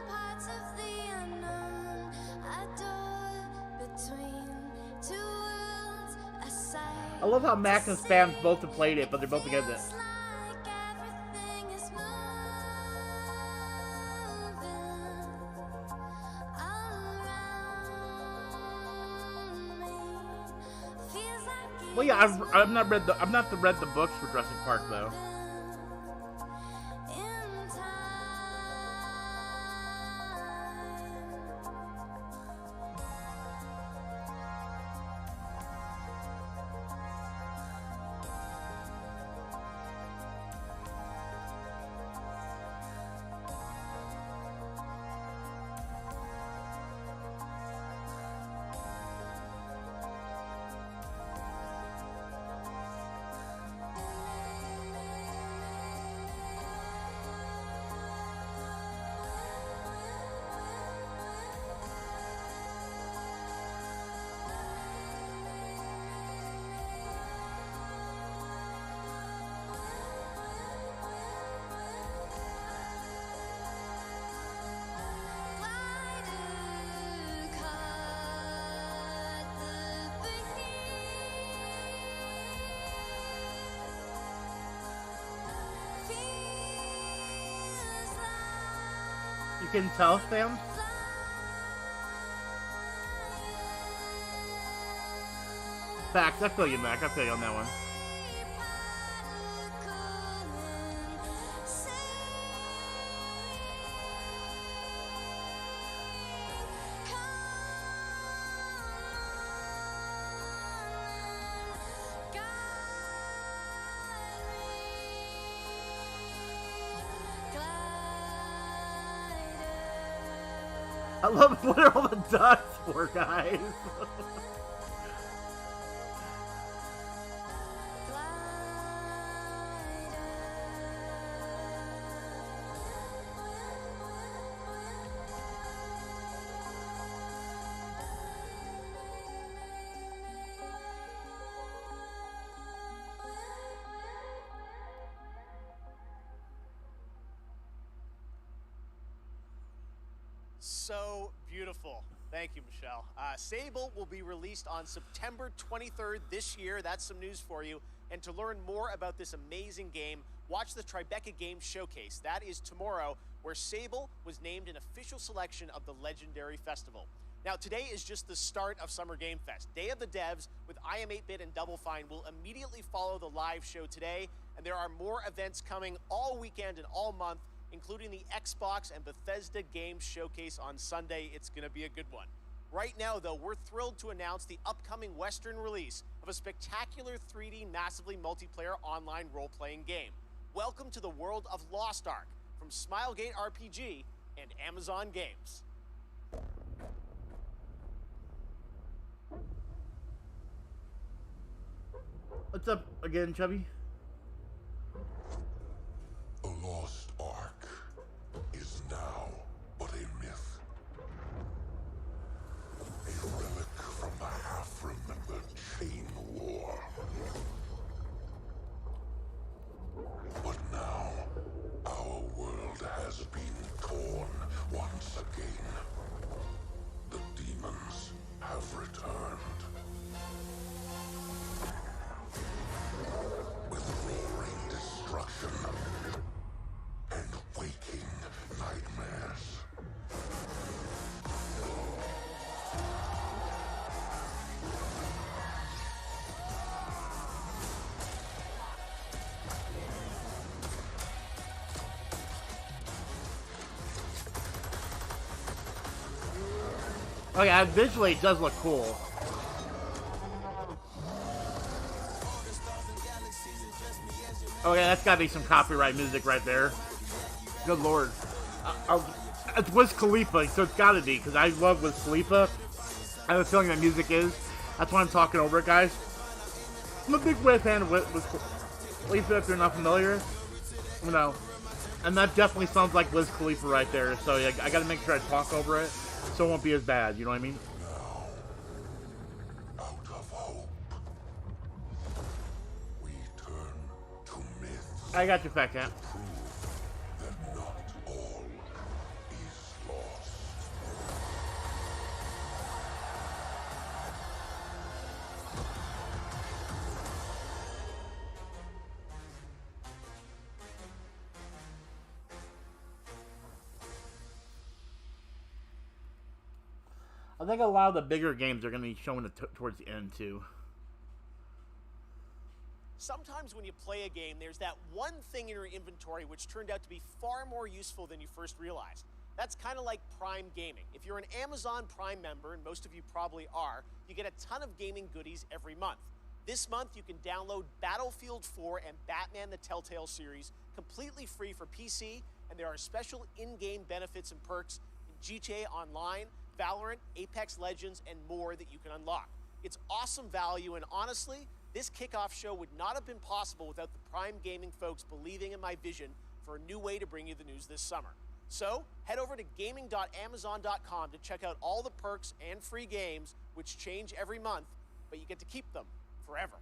Parts of the unknown. A door between two worlds, a sight. I love how Mac and Spams both have played it, but they're both against it. Well, yeah, I've not read the books for Jurassic Park though. You can tell, Spams? Facts. I feel you, Mac. I feel you on that one. I love what are all the ducks for, guys. So beautiful. Thank you, Michelle. Sable will be released on September 23rd this year. That's some news for you. And to learn more about this amazing game, watch the Tribeca Games Showcase. That is tomorrow, where Sable was named an official selection of the legendary festival. Now, today is just the start of Summer Game Fest. Day of the Devs with IM8-Bit and Double Fine will immediately follow the live show today. And there are more events coming all weekend and all month, including the Xbox and Bethesda Games Showcase on Sunday. It's going to be a good one. Right now, though, we're thrilled to announce the upcoming Western release of a spectacular 3D massively multiplayer online role-playing game. Welcome to the world of Lost Ark from Smilegate RPG and Amazon Games. What's up again, Chubby? A lost ark is now but a myth. A relic from the half-remembered Chain War. But now, our world has been torn once again. The demons have returned. With roaring destruction and waking nightmares. Oh yeah, visually it does look cool. Oh yeah, that's gotta be some copyright music right there. Good lord. It's Wiz Khalifa, so it's gotta be, because I love Wiz Khalifa. I have a feeling that music is. That's why I'm talking over it, guys. I'm a big fan of Wiz Khalifa, if you're not familiar. You know. And that definitely sounds like Wiz Khalifa right there, so yeah, I gotta make sure I talk over it, so it won't be as bad, you know what I mean? Now, out of hope, we turn to myths. I got you, Fat Cat. That not all is lost. I think a lot of the bigger games are going to be showing it towards the end, too. Sometimes when you play a game, there's that one thing in your inventory which turned out to be far more useful than you first realized. That's kind of like Prime Gaming. If you're an Amazon Prime member, and most of you probably are, you get a ton of gaming goodies every month. This month, you can download Battlefield 4 and Batman the Telltale series completely free for PC, and there are special in-game benefits and perks in GTA Online, Valorant, Apex Legends, and more that you can unlock. It's awesome value, and honestly, this kickoff show would not have been possible without the Prime Gaming folks believing in my vision for a new way to bring you the news this summer. So, head over to gaming.amazon.com to check out all the perks and free games, which change every month, but you get to keep them forever.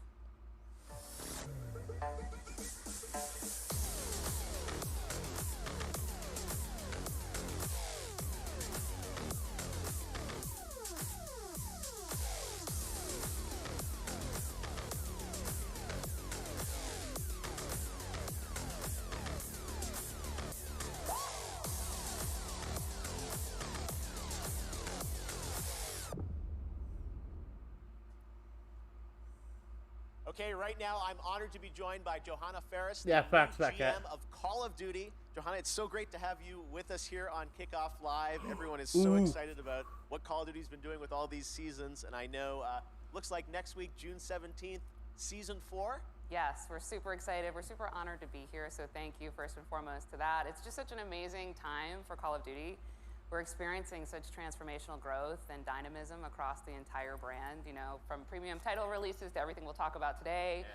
Okay, right now I'm honored to be joined by Johanna Ferris, Yeah, the facts, new back GM at. of Call of Duty. Johanna, it's so great to have you with us here on Kickoff Live. Everyone is so excited about what Call of Duty's been doing with all these seasons, and I know looks like next week, June 17th, Season 4. Yes, we're super excited. We're super honored to be here, so thank you first and foremost to that. It's just such an amazing time for Call of Duty. We're experiencing such transformational growth and dynamism across the entire brand, you know, from premium title releases to everything we'll talk about today,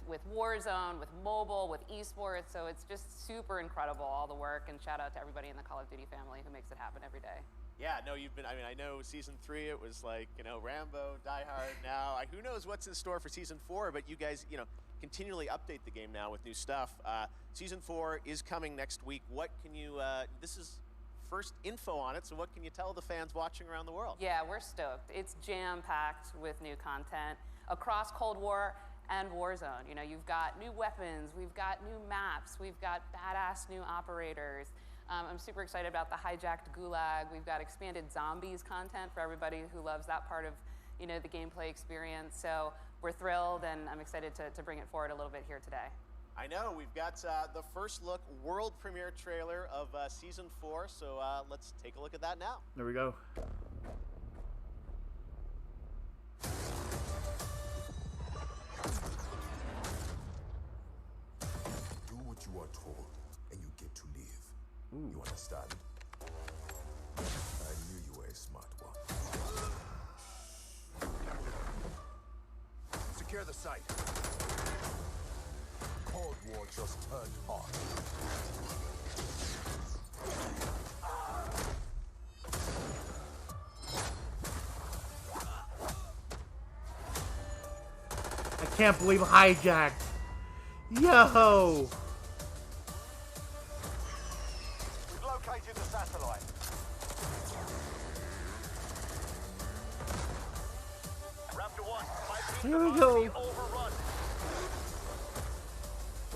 with Warzone, with mobile, with esports. So it's just super incredible, all the work, and shout out to everybody in the Call of Duty family who makes it happen every day. Yeah, no, you've been, I mean, I know Season 3, it was like, you know, Rambo, Die Hard now. Who knows what's in store for Season 4, but you guys, you know, continually update the game now with new stuff. Season 4 is coming next week. What can you, this is first info on it, so what can you tell the fans watching around the world? Yeah, we're stoked. It's jam-packed with new content across Cold War and Warzone. You know, you've got new weapons, we've got new maps, we've got badass new operators. I'm super excited about the hijacked gulag. We've got expanded zombies content for everybody who loves that part of, you know, the gameplay experience. So we're thrilled, and I'm excited to bring it forward a little bit here today. I know, we've got the first look world premiere trailer of Season 4, so let's take a look at that now. There we go. Do what you are told, and you get to live. You understand? I knew you were a smart one. Secure the site. Cold War just turned hot. I can't believe hijacked. Yo! We've located the satellite. Raptor 1, my team Here we command go. being overrun.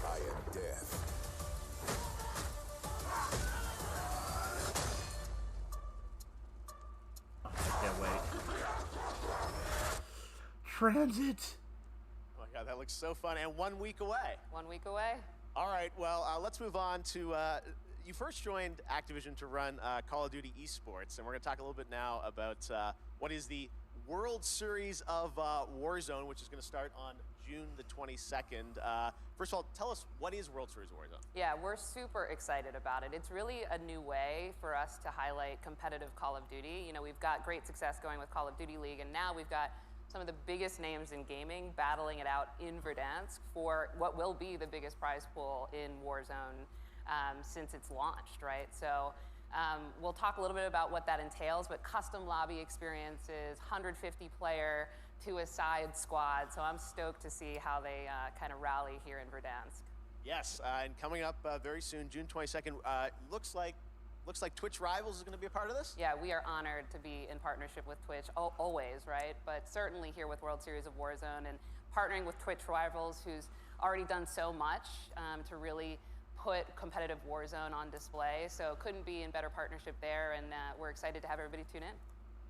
I am death. I can't wait. Transit. Oh my God, that looks so fun, and 1 week away. 1 week away. All right, well, let's move on to, you first joined Activision to run Call of Duty esports, and we're going to talk a little bit now about what is the World Series of Warzone, which is going to start on June the 22nd. First of all, tell us, what is World Series of Warzone? Yeah, we're super excited about it. It's really a new way for us to highlight competitive Call of Duty. You know, we've got great success going with Call of Duty League, and now we've got some of the biggest names in gaming battling it out in Verdansk for what will be the biggest prize pool in Warzone since it's launched, right? So we'll talk a little bit about what that entails, but custom lobby experiences, 150-player to a side squad. So I'm stoked to see how they kind of rally here in Verdansk. Yes, and coming up very soon, June 22nd, looks like Twitch Rivals is going to be a part of this? Yeah, we are honored to be in partnership with Twitch, always, right? But certainly here with World Series of Warzone and partnering with Twitch Rivals, who's already done so much to really put competitive Warzone on display. So couldn't be in better partnership there, and we're excited to have everybody tune in.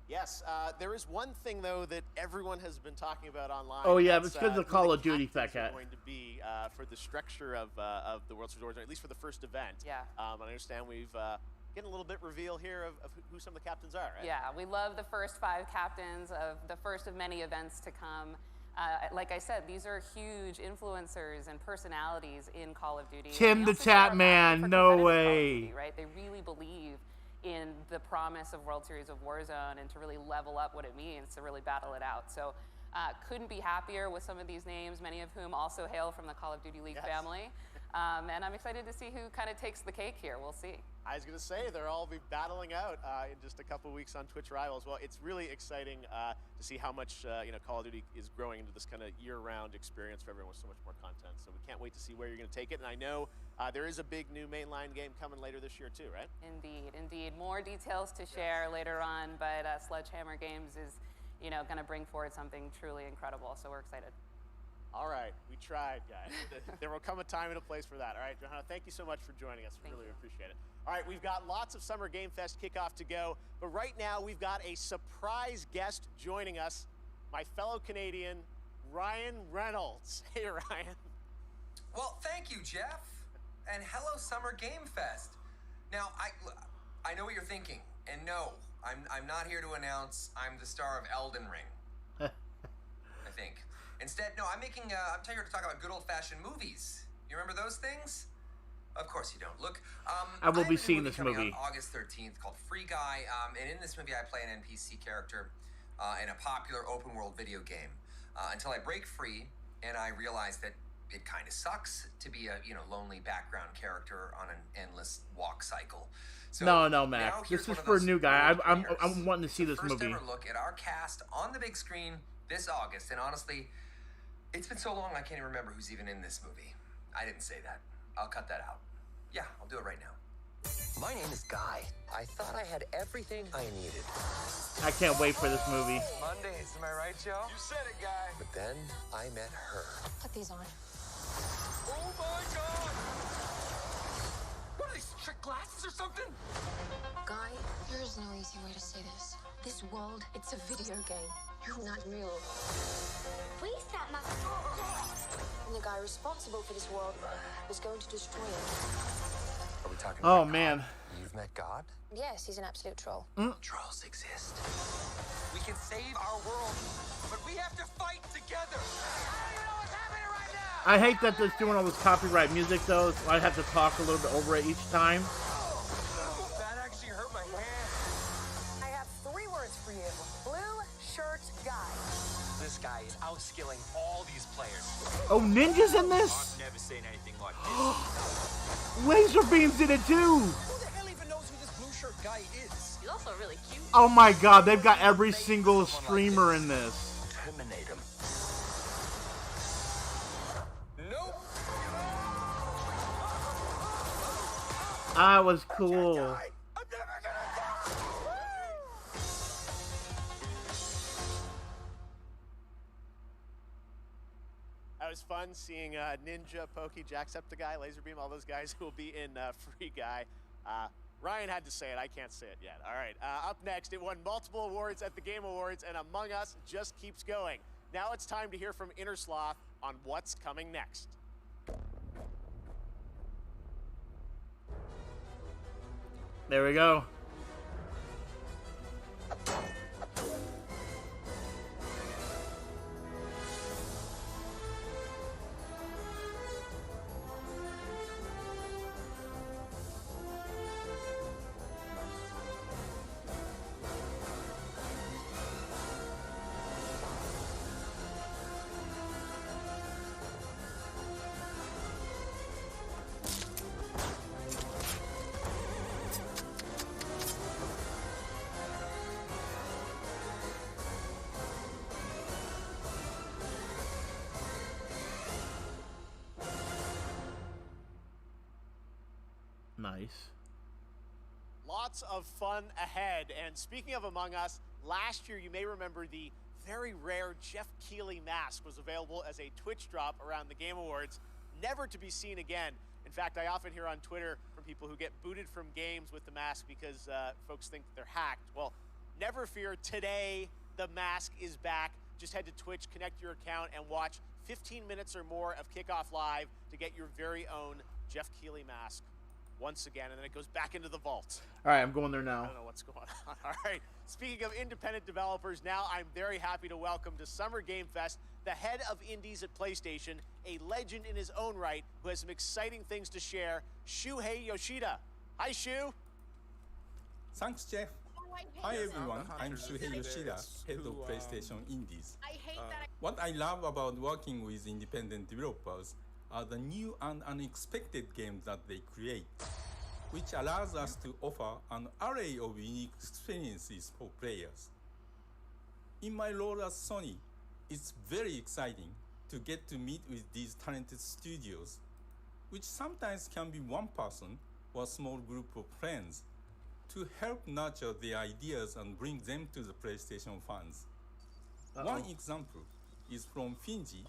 Yes, there is one thing though that everyone has been talking about online. Oh yeah, that's, it's because of who Call the of Duty, captains Fat are Cat. going to be for the structure of the World Series of Warzone, at least for the first event. Yeah. I understand we've getting a little bit reveal here of who some of the captains are, right? Yeah, we love the first 5 captains of the first of many events to come. Like I said, these are huge influencers and personalities in Call of Duty. Tim the Chat Man, no way. Duty, right? They really believe in the promise of World Series of Warzone and to really level up what it means to really battle it out. So couldn't be happier with some of these names, many of whom also hail from the Call of Duty League family. And I'm excited to see who kind of takes the cake here. We'll see. I was going to say, they'll all be battling out in just a couple weeks on Twitch Rivals. Well, it's really exciting to see how much Call of Duty is growing into this kind of year-round experience for everyone with so much more content. So we can't wait to see where you're going to take it. And I know there is a big new mainline game coming later this year too, right? Indeed, indeed. More details to share later on, but Sledgehammer Games is, going to bring forward something truly incredible. So we're excited. All right, we tried, guys. There will come a time and a place for that. All right, Johanna, thank you so much for joining us. We really appreciate it. All right, we've got lots of Summer Game Fest kickoff to go, but right now we've got a surprise guest joining us, my fellow Canadian, Ryan Reynolds. Hey, Ryan. Well, thank you, Jeff. And hello, Summer Game Fest. Now, I know what you're thinking. And no, I'm not here to announce I'm the star of Elden Ring. I think. Instead, no, I'm here to talk about good old-fashioned movies. You remember those things? Of course you don't. Look, I will be have a seeing movie this coming movie. out August 13th called Free Guy. And in this movie, I play an NPC character in a popular open-world video game. Until I break free, and I realize that it kind of sucks to be a lonely background character on an endless walk cycle. So no, Max. This is for a new guy. I'm wanting to see this movie. First ever look at our cast on the big screen this August, and honestly, it's been so long I can't even remember who's even in this movie. I didn't say that. I'll cut that out. Yeah, I'll do it right now. My name is Guy. I thought I had everything I needed. I can't wait for this movie. Mondays, am I right, Joe? You said it, Guy. But then I met her. Put these on. Oh my God! What are these, trick glasses or something? Guy, there is no easy way to say this. This world, it's a video game. You're not real. Please stop my... And the guy responsible for this world was going to destroy it. Are we talking Oh, about man. God? You've met God? Yes, he's an absolute troll. Trolls exist. We can save our world, but we have to fight together. I don't even know what's happening right now. I hate that they're doing all this copyright music, though, so I have to talk a little bit over it each time. That actually hurt my hand. I have 3 words for you. Blue shirt guy. This guy is outskilling all these players. Oh, Ninja's in this? I've never seen anything like this. Laser Beam's in it, too! Who the hell even knows who this blue shirt guy is? He's also really cute. Oh my god, they've got every single streamer in this. Terminate him. Nope. That was cool. I'm never gonna die. That was fun seeing Ninja, Pokey, Jacksepticeye, Laserbeam, all those guys who will be in Free Guy. Ryan had to say it. I can't say it yet. All right. Up next, it won multiple awards at the Game Awards, and Among Us just keeps going. Now it's time to hear from Inner Sloth on what's coming next. There we go. Nice. Lots of fun ahead. And speaking of Among Us, last year you may remember the very rare Geoff Keighley mask was available as a Twitch drop around the Game Awards, never to be seen again. In fact, I often hear on Twitter from people who get booted from games with the mask because folks think they're hacked. Well, never fear, today the mask is back. Just head to Twitch, connect your account, and watch 15 minutes or more of Kickoff Live to get your very own Geoff Keighley mask once again, and then it goes back into the vault. All right, I'm going there now. I don't know what's going on. All right, speaking of independent developers, now I'm very happy to welcome to Summer Game Fest the head of indies at PlayStation, a legend in his own right, who has some exciting things to share, Shuhei Yoshida. Hi, Shu. Thanks, Jeff. Hi, everyone. I'm Shuhei Yoshida, head of PlayStation Indies. What I love about working with independent developers are the new and unexpected games that they create, which allows us to offer an array of unique experiences for players. In my role as Sony, it's very exciting to get to meet with these talented studios, which sometimes can be one person or a small group of friends, to help nurture their ideas and bring them to the PlayStation fans. One example is from Finji,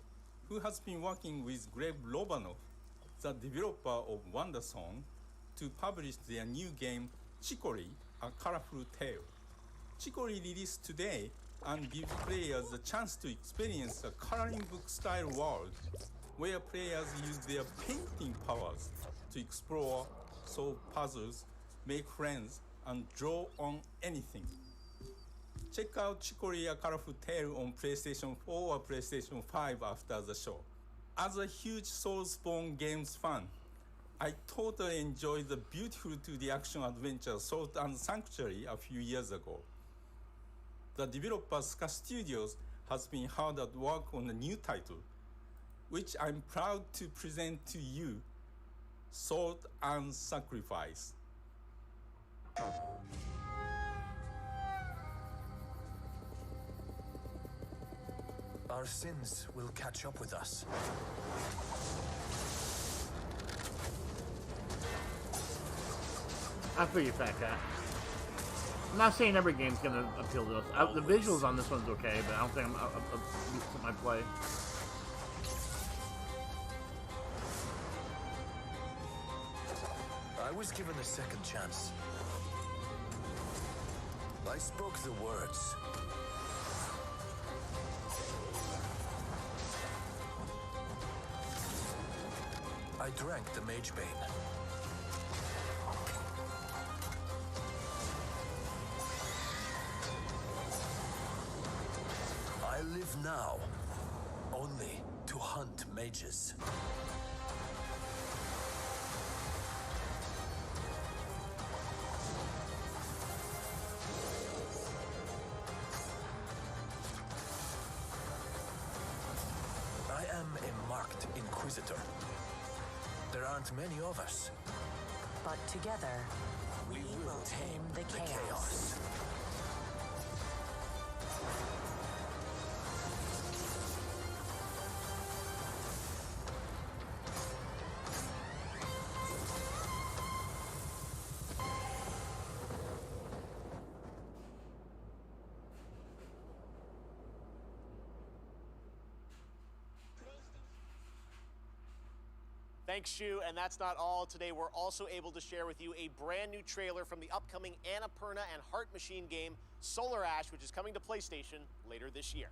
who has been working with Gleb Lobanov, the developer of Wondersong, to publish their new game, Chicory, A Colorful Tale. Chicory released today and gives players a chance to experience a coloring book style world where players use their painting powers to explore, solve puzzles, make friends, and draw on anything. Check out Chicory: A Colorful Tale on PlayStation 4 or PlayStation 5 after the show. As a huge Soulspawn games fan, I totally enjoyed the beautiful 2D action adventure Salt and Sanctuary a few years ago. The developer Ska Studios has been hard at work on a new title, which I'm proud to present to you, Salt and Sacrifice. Our sins will catch up with us. I feel you, Fat Cat. I'm not saying every game's gonna appeal to us. The visuals on this one's okay, but I don't think I'm my play. I was given a second chance. I spoke the words. I drank the Mage Bane. I live now only to hunt mages. I am a marked Inquisitor. There aren't many of us. But together, we will tame the chaos. Thanks, Shu, and that's not all. Today, we're also able to share with you a brand new trailer from the upcoming Annapurna and Heart Machine game, Solar Ash, which is coming to PlayStation later this year.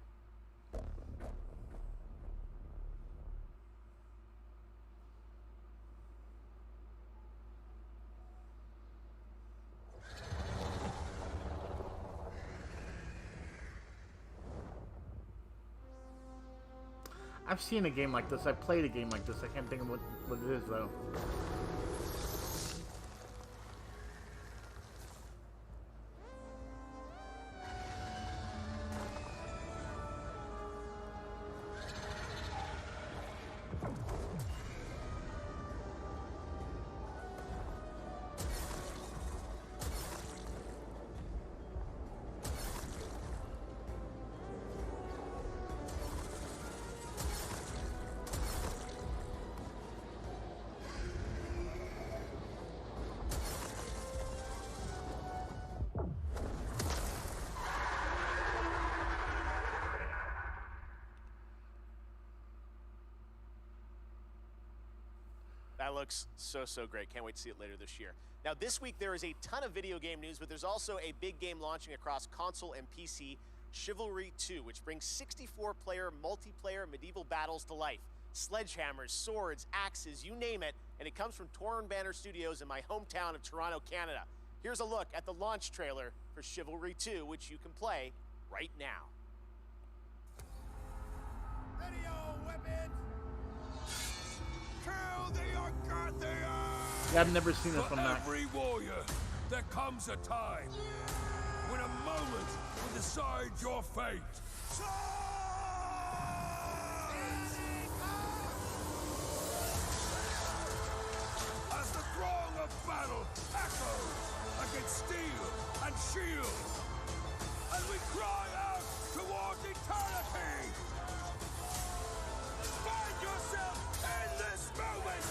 I've seen a game like this. I played a game like this. I can't think of what it is, though. That looks so great. Can't wait to see it later this year. Now, this week there is a ton of video game news, but there's also a big game launching across console and PC, Chivalry 2, which brings 64-player multiplayer medieval battles to life. Sledgehammers, swords, axes, you name it, and it comes from Torn Banner Studios in my hometown of Toronto, Canada. Here's a look at the launch trailer for Chivalry 2, which you can play right now. Ready your weapons! Kill the Arcarthians! Yeah, I've never seen this one. For every warrior, there comes a time when a moment will decide your fate. As the throng of battle echoes against steel and shield, as we cry out towards eternity, find yourself in this moment.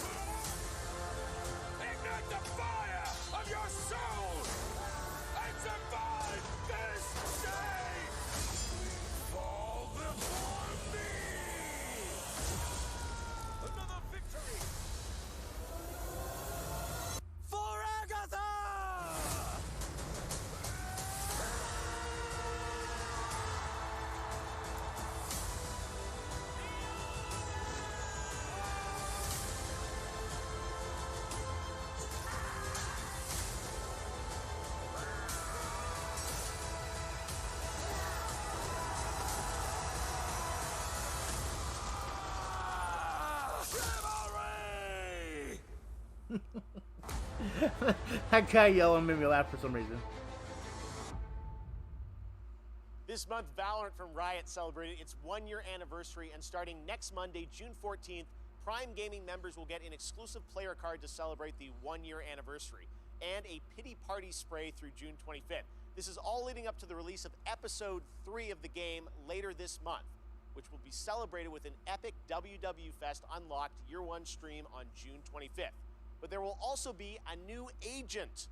Ignite the fire of your soul and survive this day. Fall before me. Another victory for Agatha. That guy yelling made me laugh for some reason. This month, Valorant from Riot celebrated its 1-year anniversary, and starting next Monday, June 14th, Prime Gaming members will get an exclusive player card to celebrate the 1-year anniversary, and a pity party spray through June 25th. This is all leading up to the release of Episode 3 of the game later this month, which will be celebrated with an epic WW Fest Unlocked Year 1 stream on June 25th. But there will also be a new agent.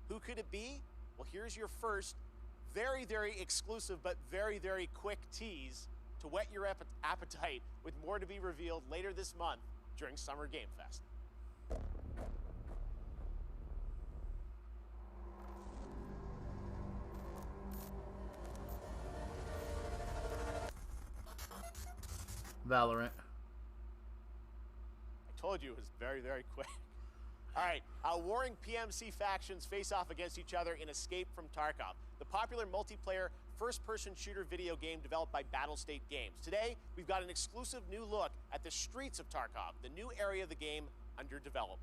Who could it be? Well, here's your first very, very exclusive but very, very quick tease to whet your appetite, with more to be revealed later this month during Summer Game Fest. Valorant. I told you it was very, very quick. All right, warring PMC factions face off against each other in Escape from Tarkov, the popular multiplayer first-person shooter video game developed by Battlestate Games. Today, we've got an exclusive new look at the streets of Tarkov, the new area of the game under development.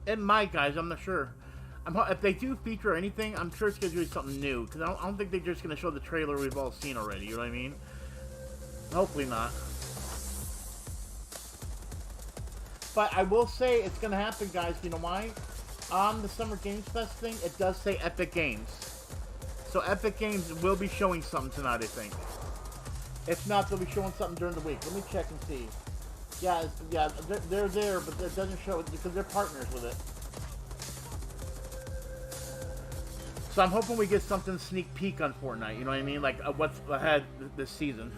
It might, guys. I'm not sure. If they do feature anything, I'm sure it's going to be something new. Because I don't think they're just going to show the trailer we've all seen already. You know what I mean? Hopefully not. But I will say it's going to happen, guys. You know why? On the Summer Games Fest thing, it does say Epic Games. So Epic Games will be showing something tonight, I think. If not, they'll be showing something during the week. Let me check and see. Yeah, they're there, but it doesn't show it because they're partners with it. So I'm hoping we get something sneak peek on Fortnite, you know what I mean? Like, what's ahead this season.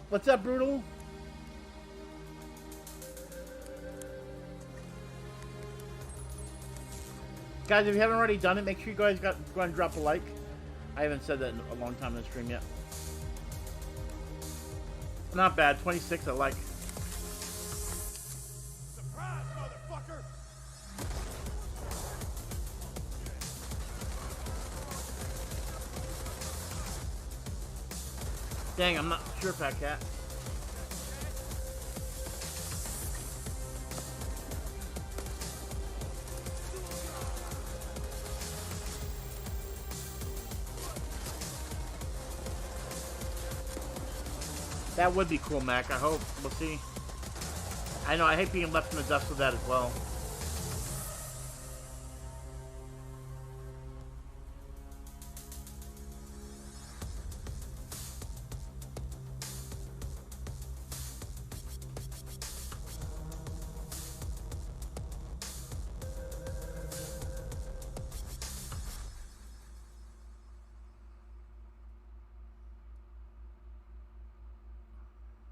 What's up, Brutal? Guys, if you haven't already done it, make sure you guys go and drop a like. I haven't said that in a long time in the stream yet. Not bad. 26 I like. Surprise, motherfucker! Dang, I'm not sure, Fat Cat. That would be cool, Mac. I hope. We'll see. I know, I hate being left in the dust with that as well.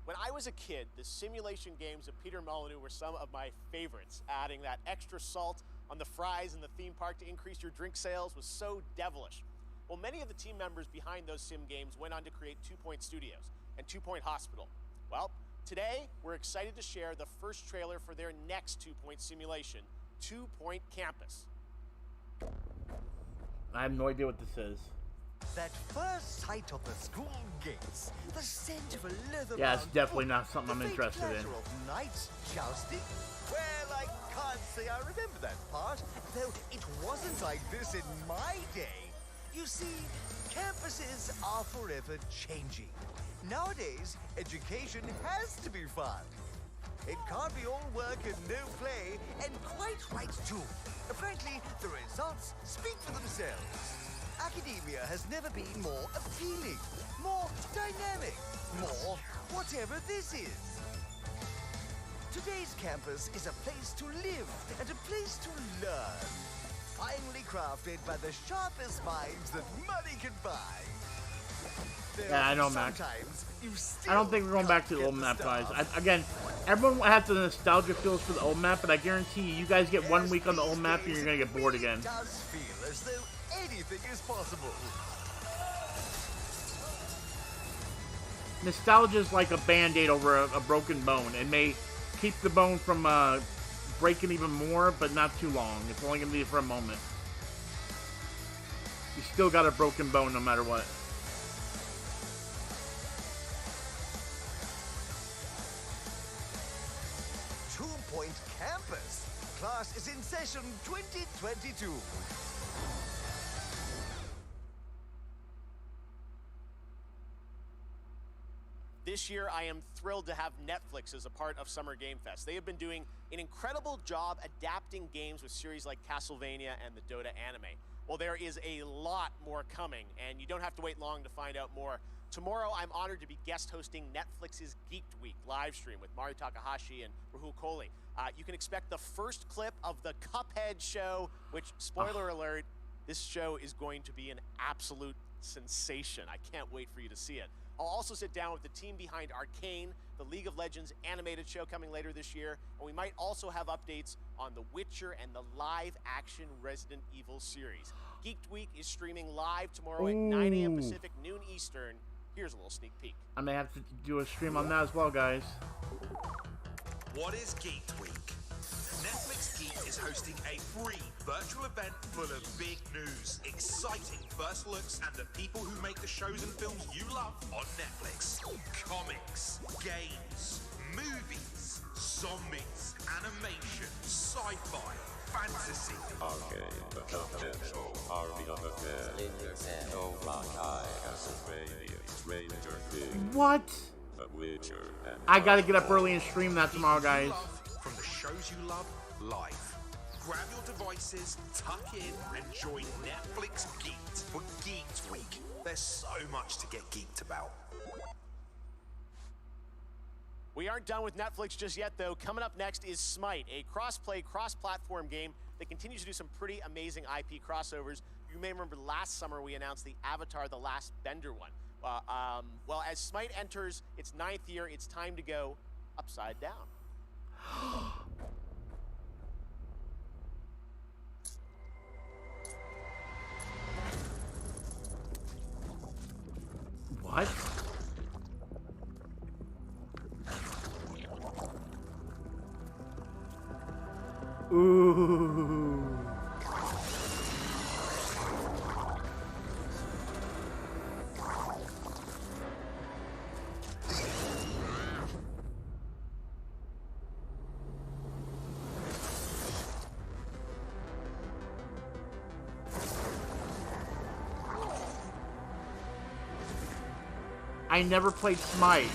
When I was a kid, the simulation games of Peter Molyneux were some of my favorites. Adding that extra salt on the fries in the theme park to increase your drink sales was so devilish. Well, many of the team members behind those sim games went on to create 2 Point Studios and 2 Point Hospital. Well, today we're excited to share the first trailer for their next 2 Point simulation, 2 Point Campus. I have no idea what this is. That first sight of the school gates, the scent of a leather. Yeah, it's definitely not something I'm interested in. Of knights jousting. Well, I can't say I remember that part, though it wasn't like this in my day. You see, campuses are forever changing. Nowadays, education has to be fun. It can't be all work and no play, and quite right too. Frankly, the results speak for themselves. Academia has never been more appealing, more dynamic, more whatever this is. Today's campus is a place to live and a place to learn. finely crafted by the sharpest minds that money can buy. Yeah, I know, Max. Sometimes you I don't think we're going back to the old map, guys. Again, everyone has the nostalgia feels for the old map, but I guarantee you, you guys get 1 week on the old map and you're going to get bored again. It does feel as though anything is possible. Nostalgia is like a band-aid over a broken bone. It may keep the bone from breaking even more, but not too long. It's only going to be for a moment. You still got a broken bone no matter what. Two-Point Campus. Class is in session 2022. This year, I am thrilled to have Netflix as a part of Summer Game Fest. They have been doing an incredible job adapting games with series like Castlevania and the Dota anime. Well, there is a lot more coming, and you don't have to wait long to find out more. Tomorrow, I'm honored to be guest hosting Netflix's Geeked Week live stream with Mari Takahashi and Rahul Kohli. You can expect the first clip of the Cuphead show, which, spoiler alert, this show is going to be an absolute sensation. I can't wait for you to see it. I'll also sit down with the team behind Arcane, the League of Legends animated show coming later this year, and we might also have updates on The Witcher and the live-action Resident Evil series. Geeked Week is streaming live tomorrow at 9 a.m. Pacific, noon Eastern. Here's a little sneak peek. I may have to do a stream on that as well, guys. What is Geeked Week? Netflix Geeked is hosting a free virtual event full of big news, exciting first looks, and the people who make the shows and films you love on Netflix. Comics, games, movies, zombies, animation, sci-fi, fantasy. What? I gotta get up early and stream that tomorrow, guys. From the shows you love, live. Grab your devices, tuck in, and join Netflix Geeked for Geeked Week. There's so much to get geeked about. We aren't done with Netflix just yet, though. Coming up next is Smite, a cross-play, cross-platform game that continues to do some pretty amazing IP crossovers. You may remember last summer we announced the Avatar: The Last Bender one. Well, as Smite enters its 9th year, it's time to go upside down. What? Ooh. I never played Smite.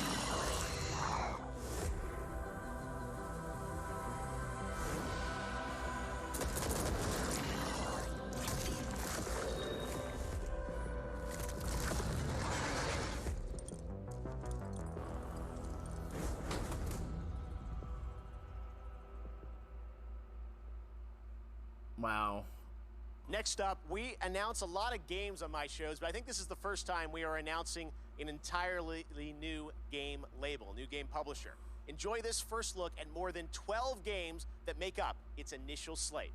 Wow. Next up, we announce a lot of games on my shows, but I think this is the first time we are announcing an entirely new game label, new game publisher. Enjoy this first look at more than 12 games that make up its initial slate.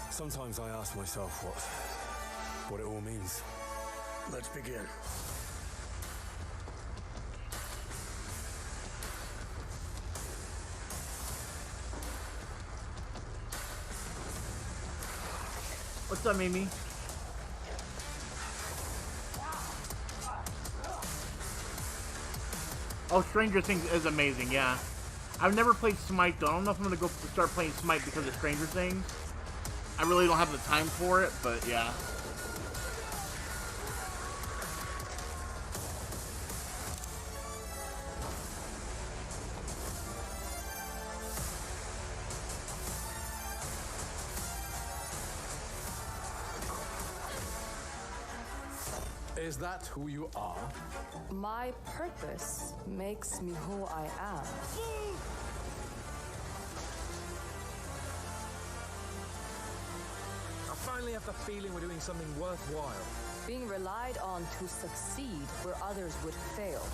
Sometimes I ask myself what it all means. Let's begin. What's up, Mimi? Oh, Stranger Things is amazing, yeah. I've never played Smite, though. I don't know if I'm going to go start playing Smite because of Stranger Things. I really don't have the time for it, but yeah. Is that who you are? My purpose makes me who I am. I finally have the feeling we're doing something worthwhile. Being relied on to succeed where others would fail.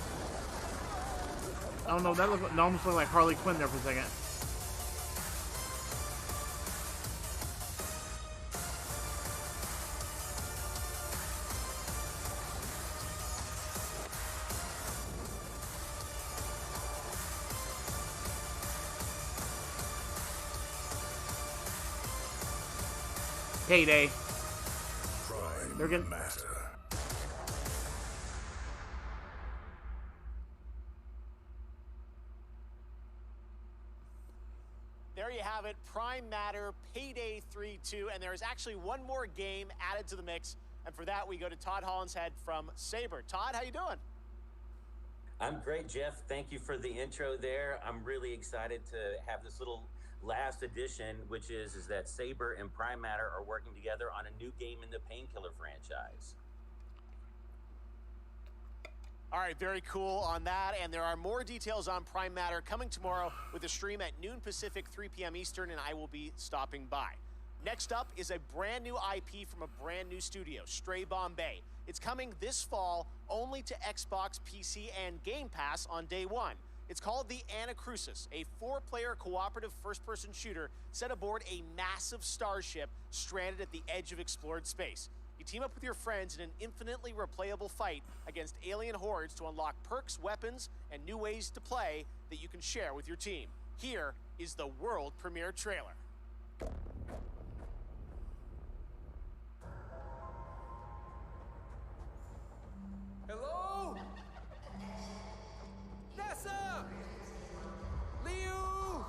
I don't know, that almost looked like Harley Quinn there for a second. Payday. They're getting matter. There you have it, Prime Matter, Payday 3-2, and there is actually one more game added to the mix, and for that we go to Todd Hollinshead from Saber. Todd, how you doing? I'm great, Jeff. Thank you for the intro there. I'm really excited to have this little last edition, which is that Saber and Prime Matter are working together on a new game in the Painkiller franchise. All right, very cool on that, and there are more details on Prime Matter coming tomorrow with a stream at noon Pacific, 3 p.m. Eastern, and I will be stopping by. Next up is a brand new IP from a brand new studio, Stray Bombay. It's coming this fall only to Xbox, PC, and Game Pass on day one. It's called The Anacrusis, a 4-player cooperative first-person shooter set aboard a massive starship stranded at the edge of explored space. You team up with your friends in an infinitely replayable fight against alien hordes to unlock perks, weapons, and new ways to play that you can share with your team. Here is the world premiere trailer. Hello? NASA! Liu!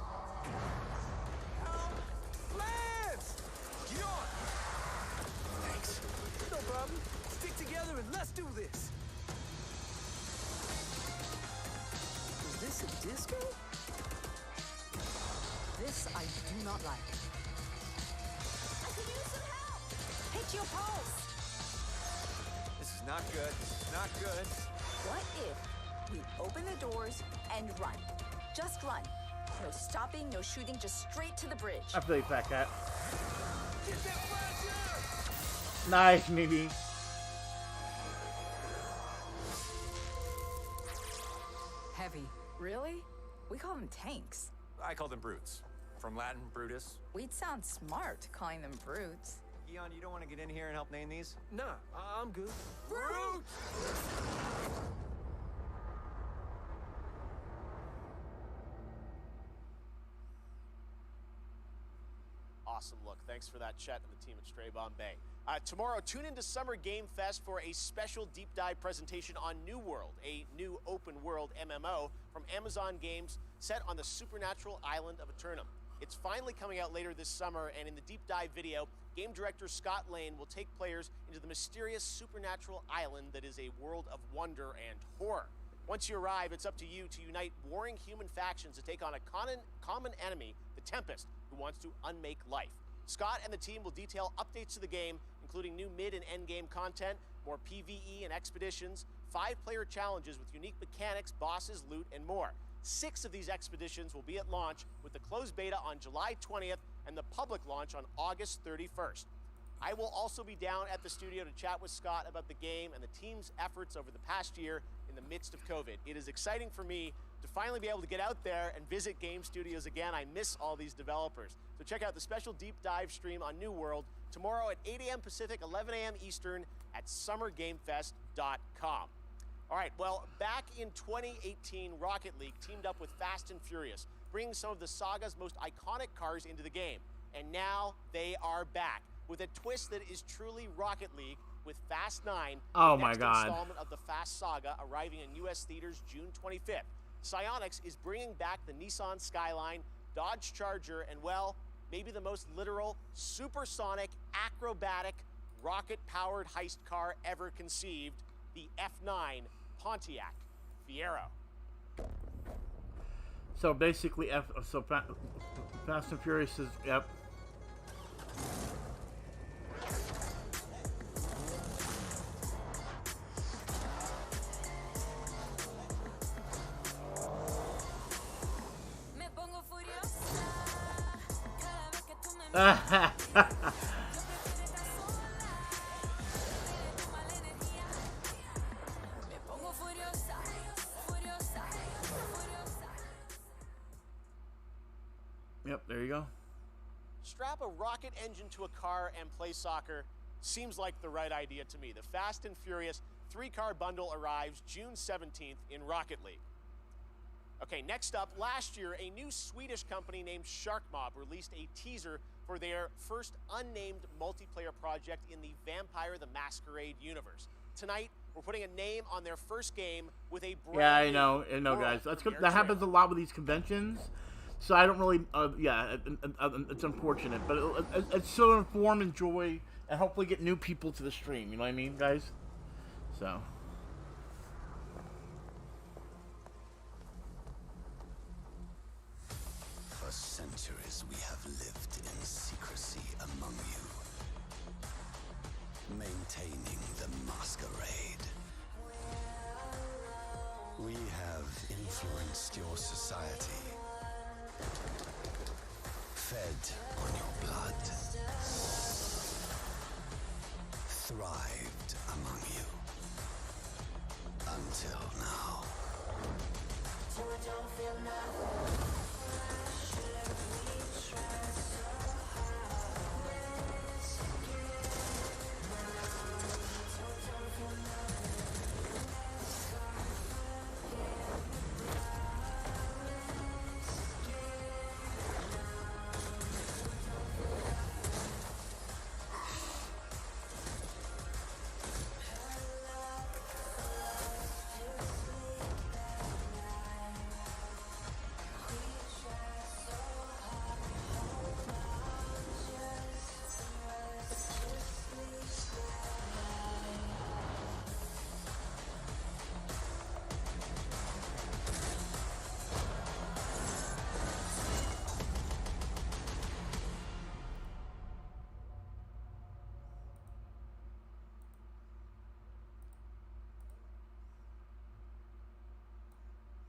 Lance! Geoff! Thanks. No problem. Stick together and let's do this. Is this a disco? This I do not like. I could use some help! Hit your pulse! This is not good. This is not good. What if we open the doors and run? Just run. No stopping, no shooting, just straight to the bridge. I feel like Fat Cat. Get that pressure! Nice, Mimi. Heavy. Really? We call them tanks. I call them brutes. From Latin, Brutus. We'd sound smart calling them brutes. Eon, you don't want to get in here and help name these? Nah, I'm good. Brute! Awesome look. Thanks for that, Chet and the team at Stray Bombay. Tomorrow, tune into Summer Game Fest for a special deep dive presentation on New World, a new open world MMO from Amazon Games set on the supernatural island of Eternum. It's finally coming out later this summer, and in the deep dive video, game director Scott Lane will take players into the mysterious supernatural island that is a world of wonder and horror. Once you arrive, it's up to you to unite warring human factions to take on a common enemy, the Tempest, who wants to unmake life. Scott and the team will detail updates to the game, including new mid and end game content, more PvE and expeditions, 5-player challenges with unique mechanics, bosses, loot, and more. 6 of these expeditions will be at launch, with the closed beta on July 20th and the public launch on August 31st. I will also be down at the studio to chat with Scott about the game and the team's efforts over the past year in the midst of COVID. It is exciting for me to finally be able to get out there and visit game studios again. I miss all these developers. So check out the special deep dive stream on New World tomorrow at 8 a.m. Pacific, 11 a.m. Eastern at summergamefest.com. All right, well, back in 2018, Rocket League teamed up with Fast and Furious, bringing some of the saga's most iconic cars into the game. And now they are back with a twist that is truly Rocket League with Fast 9, oh the my next God. installment of the Fast saga, arriving in U.S. theaters June 25th. Psyonix is bringing back the Nissan Skyline, Dodge Charger, and, well, maybe the most literal, supersonic, acrobatic, rocket-powered heist car ever conceived, the F9 Pontiac Fiero. So basically, Fast and Furious is, yep. Yep, there you go. Strap a rocket engine to a car and play soccer seems like the right idea to me. The Fast and Furious 3-car bundle arrives June 17th in Rocket League. Okay, next up, last year, a new Swedish company named Shark Mob released a teaser for their first unnamed multiplayer project in the Vampire the Masquerade universe. Tonight, we're putting a name on their first game with a brand Yeah, I new know, guys. world That premiere happens a trailer. lot with these conventions. So I don't really, it's unfortunate, but it's still inform, enjoy, and hopefully get new people to the stream. You know what I mean, guys? So. For centuries we have lived in secrecy among you, maintaining the masquerade. We have influenced your society, fed on your blood, thrived among you, until now.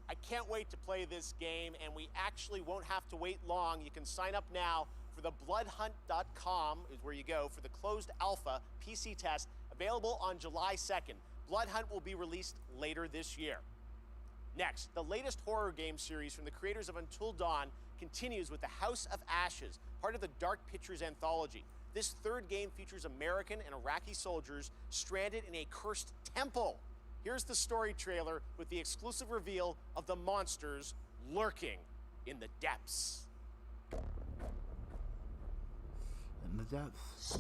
I can't wait to play this game, and we actually won't have to wait long. You can sign up now for the bloodhunt.com is where you go for the closed alpha PC test, available on July 2nd. Blood Hunt will be released later this year. Next, the latest horror game series from the creators of Until Dawn continues with the House of Ashes, part of the Dark Pictures anthology. This third game features American and Iraqi soldiers stranded in a cursed temple. Here's the story trailer with the exclusive reveal of the monsters lurking in the depths. In the depths.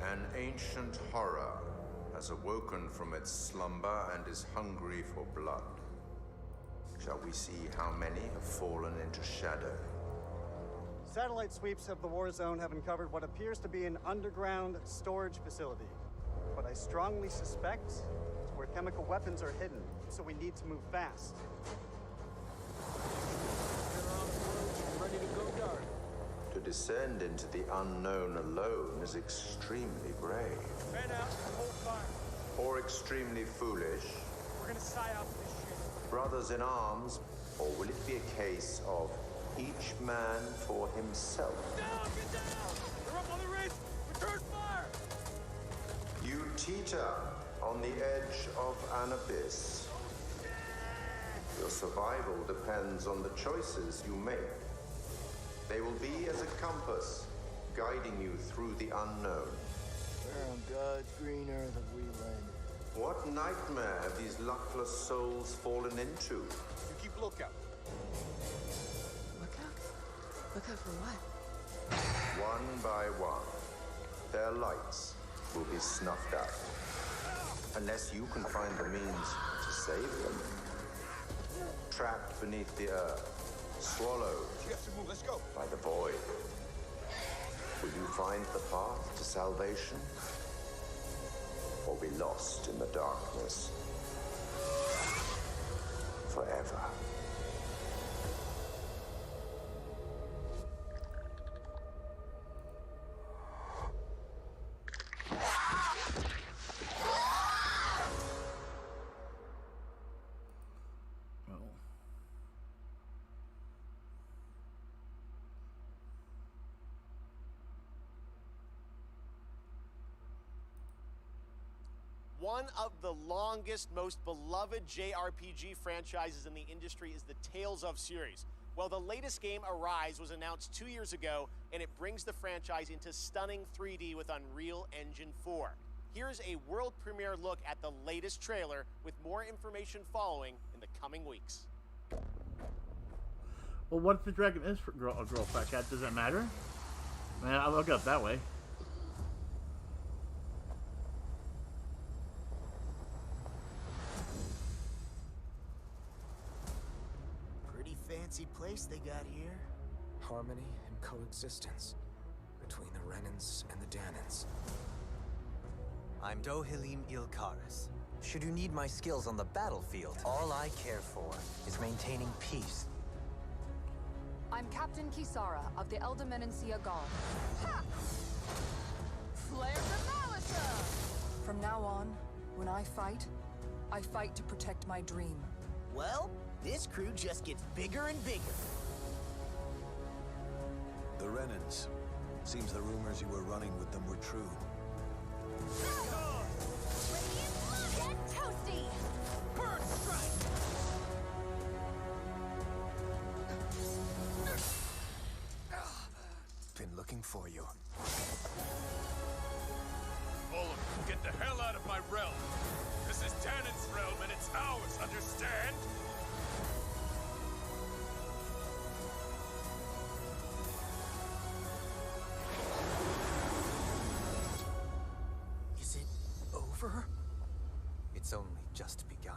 An ancient horror has awoken from its slumber and is hungry for blood. Shall we see how many have fallen into shadow? Satellite sweeps of the war zone have uncovered what appears to be an underground storage facility. But I strongly suspect it's where chemical weapons are hidden, so we need to move fast. Ready to go dark. To descend into the unknown alone is extremely brave. Man out, hold fire. Or extremely foolish. We're gonna psyop this shit. Brothers in arms, or will it be a case of each man for himself? Down, get down! They're up on the ridge! Return fire! You teeter on the edge of an abyss. Your survival depends on the choices you make. They will be as a compass, guiding you through the unknown. Where on God's green earth have we landed? What nightmare have these luckless souls fallen into? You keep lookout. Lookout? Lookout for what? One by one, their lights will be snuffed out. Unless you can find the means to save them. Trapped beneath the earth, swallowed Let's go. by the void. Will you find the path to salvation? Or be lost in the darkness forever? One of the longest, most beloved JRPG franchises in the industry is the Tales of series. Well, the latest game, Arise, was announced 2 years ago, and it brings the franchise into stunning 3D with Unreal Engine 4. Here's a world premiere look at the latest trailer, with more information following in the coming weeks. Well, what if the dragon is a girl fat cat? Does that matter? Man, I'll look it up that way. Pretty fancy place they got here. Harmony and coexistence between the Renans and the Danans. I'm Dohilim Ilkaris. Should you need my skills on the battlefield, all I care for is maintaining peace. I'm Captain Kisara of the Eldermenancia Guard. Ha! Flare the Malisa! From now on, when I fight to protect my dream. Well, this crew just gets bigger and bigger. The Renans. Seems the rumors you were running with them were true. Get toasty! Bird strike! Been looking for you. All of you, get the hell out of my realm! This is Danon's realm and it's ours, understand? Is it over? It's only just begun.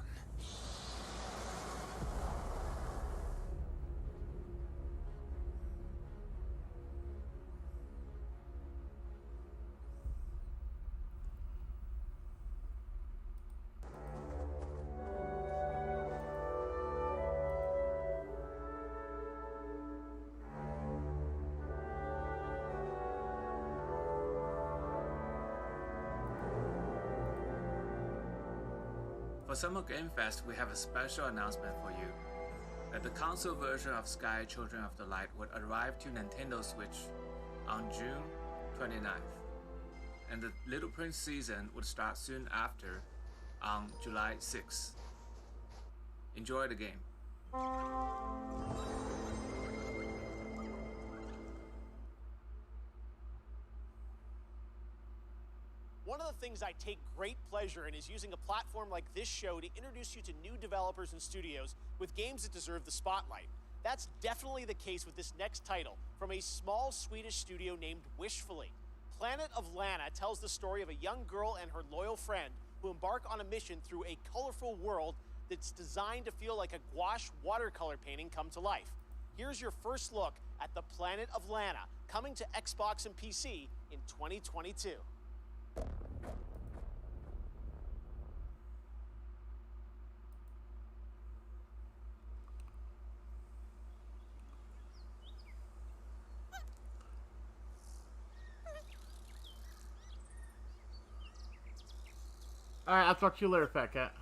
For Summer Game Fest, we have a special announcement for you. That the console version of Sky Children of the Light would arrive to Nintendo Switch on June 29th. And the Little Prince season would start soon after on July 6th. Enjoy the game. One of the things I take great pleasure in is using a platform like this show to introduce you to new developers and studios with games that deserve the spotlight. That's definitely the case with this next title from a small Swedish studio named Wishfully. Planet of Lana tells the story of a young girl and her loyal friend who embark on a mission through a colorful world that's designed to feel like a gouache watercolor painting come to life. Here's your first look at the Planet of Lana, coming to Xbox and PC in 2022. Alright, I'll talk to you later, fat cat.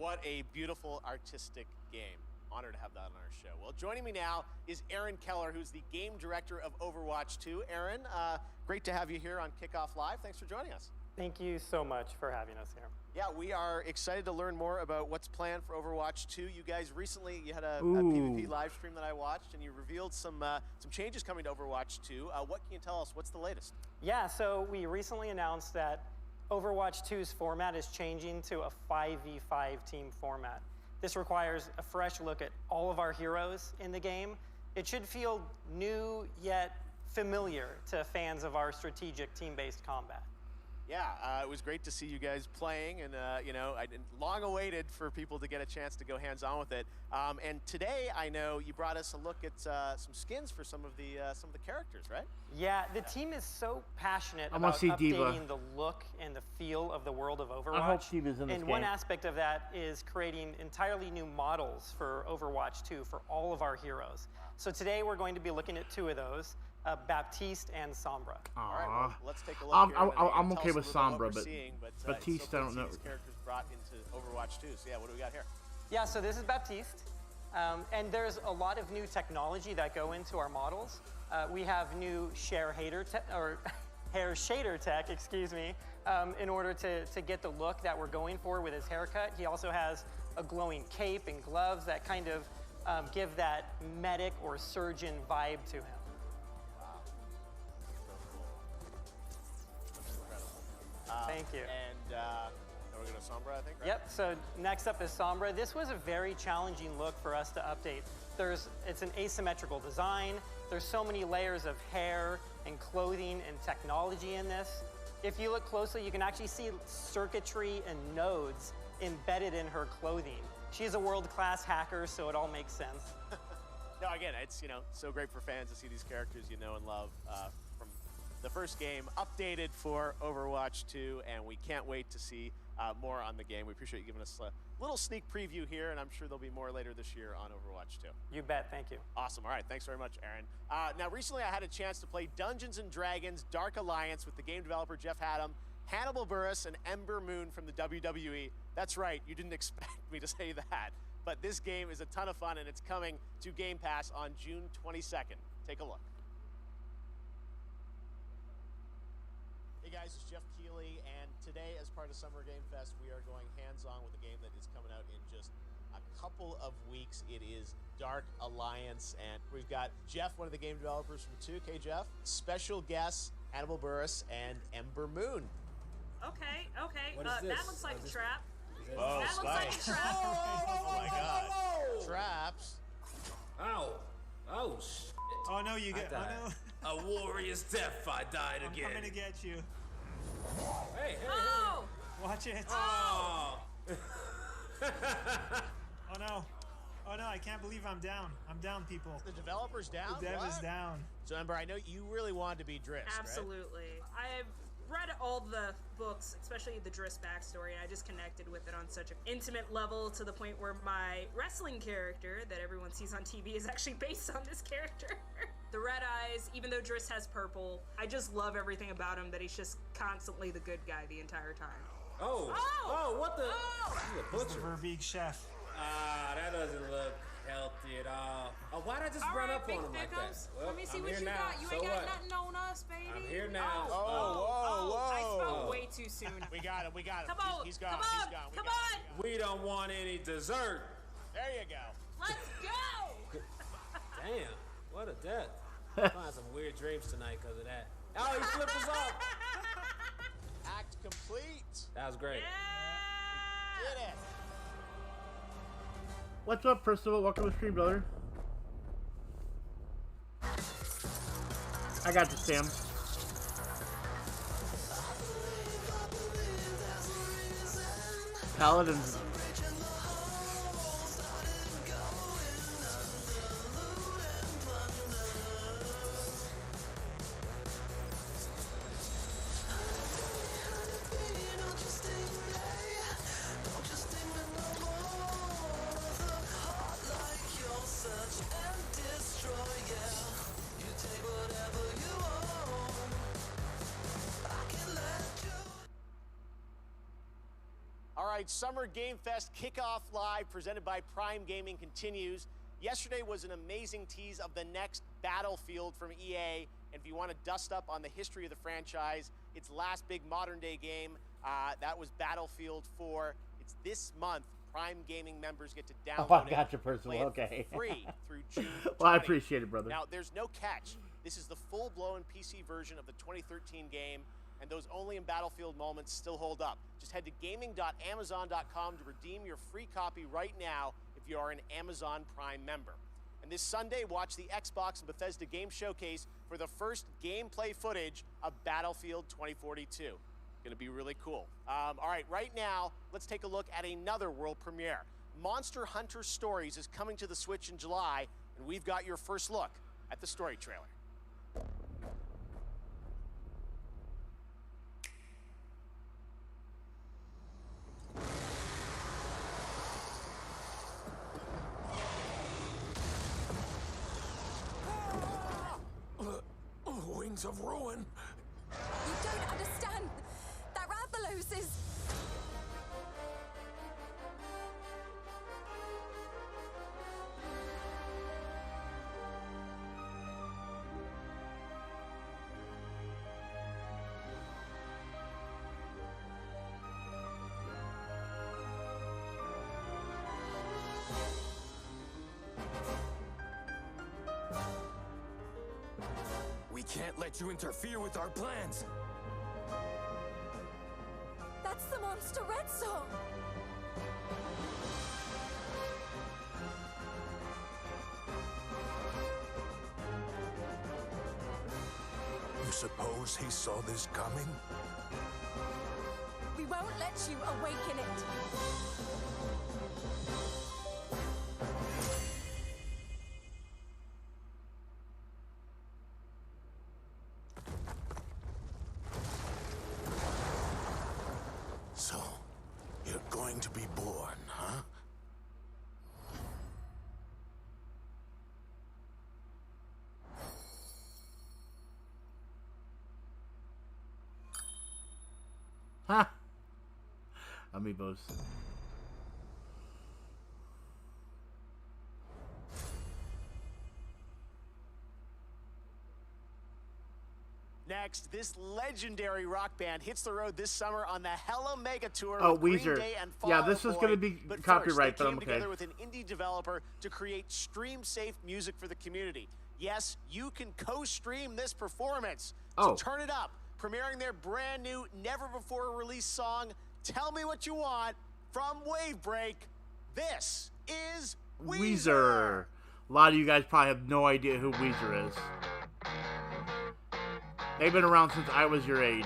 What a beautiful artistic game. Honored to have that on our show. Well, joining me now is Aaron Keller, who's the game director of Overwatch 2. Aaron, great to have you here on Kickoff Live. Thanks for joining us. Thank you so much for having us here. Yeah, we are excited to learn more about what's planned for Overwatch 2. You guys recently, you had a PvP live stream that I watched, and you revealed some changes coming to Overwatch 2. What can you tell us? What's the latest? Yeah, so we recently announced that Overwatch 2's format is changing to a 5v5 team format. This requires a fresh look at all of our heroes in the game. It should feel new yet familiar to fans of our strategic team-based combat. Yeah, it was great to see you guys playing, and you know, I long awaited for people to get a chance to go hands-on with it. And today, I know you brought us a look at some skins for some of the characters, right? Yeah, the team is so passionate about updating the look and the feel of the world of Overwatch. I hope Diva's in this and game. one aspect of that is creating entirely new models for Overwatch 2 for all of our heroes. So today we're going to be looking at two of those. Baptiste and Sombra. All right, well, let's take a look here. I'm okay with Sombra, but Baptiste, I don't know. These characters brought into Overwatch 2. So yeah, what do we got here? Yeah, so this is Baptiste, and there's a lot of new technology that go into our models. We have new hair shader tech, excuse me, in order to get the look that we're going for with his haircut. He also has a glowing cape and gloves that kind of give that medic or surgeon vibe to him. Thank you. And we're going to Sombra, I think, right? Yep, so next up is Sombra. This was a very challenging look for us to update. It's an asymmetrical design. There's so many layers of hair and clothing and technology in this. If you look closely, you can actually see circuitry and nodes embedded in her clothing. She's a world-class hacker, so it all makes sense. No, again, it's, you know, so great for fans to see these characters you know and love from the first game updated for Overwatch 2, and we can't wait to see more on the game. We appreciate you giving us a little sneak preview here, and I'm sure there'll be more later this year on Overwatch 2. You bet, thank you. Awesome, all right, thanks very much, Aaron. Now, recently I had a chance to play Dungeons & Dragons Dark Alliance with the game developer Jeff Keighley, Hannibal Buress, and Ember Moon from the WWE. That's right, you didn't expect me to say that, but this game is a ton of fun, and it's coming to Game Pass on June 22nd. Take a look. Hey guys, it's Geoff Keighley, and today as part of Summer Game Fest, we are going hands-on with a game that is coming out in just a couple of weeks. It is Dark Alliance, and we've got Jeff, one of the game developers from 2. Okay, Jeff. Special guests, Hannibal Buress and Ember Moon. Okay. That looks like a trap. Oh, that looks like a trap. Oh my god. Traps. Oh, shit. Oh no, you get. Oh no. A warrior's death. I died again. I'm coming to get you. Hey. Oh! Watch it. Oh. Oh no. Oh no, I can't believe I'm down. I'm down, people. The developer's down? The dev is down. So, Ember, I know you really wanted to be Driss, Absolutely. Right? I've read all the books, especially the Driss backstory, and I just connected with it on such an intimate level to the point where my wrestling character that everyone sees on TV is actually based on this character. The red eyes, even though Driss has purple, I just love everything about him, that he's just constantly the good guy the entire time. Oh, what the? He's a It's the butcher. Verbeek chef. That doesn't look healthy at all. Oh, why'd I just run up on him like that? Well, Let me see I'm what here you now. got. You So ain't got what? nothing on us, baby. I'm here now. I spoke way too soon. We got him. Come on. He's gone. Come on. We don't want any dessert. There you go. Let's go. Damn, what a death. I'm gonna have some weird dreams tonight because of that. Oh, he flipped us off. Act complete. That was great. Did it. What's up, Percival? Welcome to the stream, brother. I got you, Sam. Paladins. right, Summer Game Fest Kickoff Live presented by Prime Gaming continues. Yesterday was an amazing tease of the next Battlefield from EA. And if you want to dust up on the history of the franchise, its last big modern day game, that was Battlefield 4. It's this month. Prime Gaming members get to download Oh, I got you, Percival. play it Okay. free through June 20. Well, I appreciate it, brother. Now, there's no catch. This is the full-blown PC version of the 2013 game, and those only in Battlefield moments still hold up. Just head to gaming.amazon.com to redeem your free copy right now if you are an Amazon Prime member. And this Sunday, watch the Xbox and Bethesda Game Showcase for the first gameplay footage of Battlefield 2042. Going to be really cool. All right, right now, let's take a look at another world premiere. Monster Hunter Stories is coming to the Switch in July, and we've got your first look at the story trailer. Wings of ruin. You don't understand. That Rathalos is... We can't let you interfere with our plans. That's the monster Red Song. You suppose he saw this coming? We won't let you awaken it. So, you're going to be born, huh? Ha! Amiibos. Next, this legendary rock band hits the road this summer on the Hella Mega Tour Oh, with Green Weezer. Day and Fall Yeah, Out this is Boy. going to be But copyright, first, they but came I'm okay. together with an indie developer to create stream-safe music for the community. Yes, you can co-stream this performance. So Oh. turn it up. Premiering their brand new, never-before-released song, Tell Me What You Want, from Wavebreak. This is Weezer. A lot of you guys probably have no idea who Weezer is. They've been around since I was your age.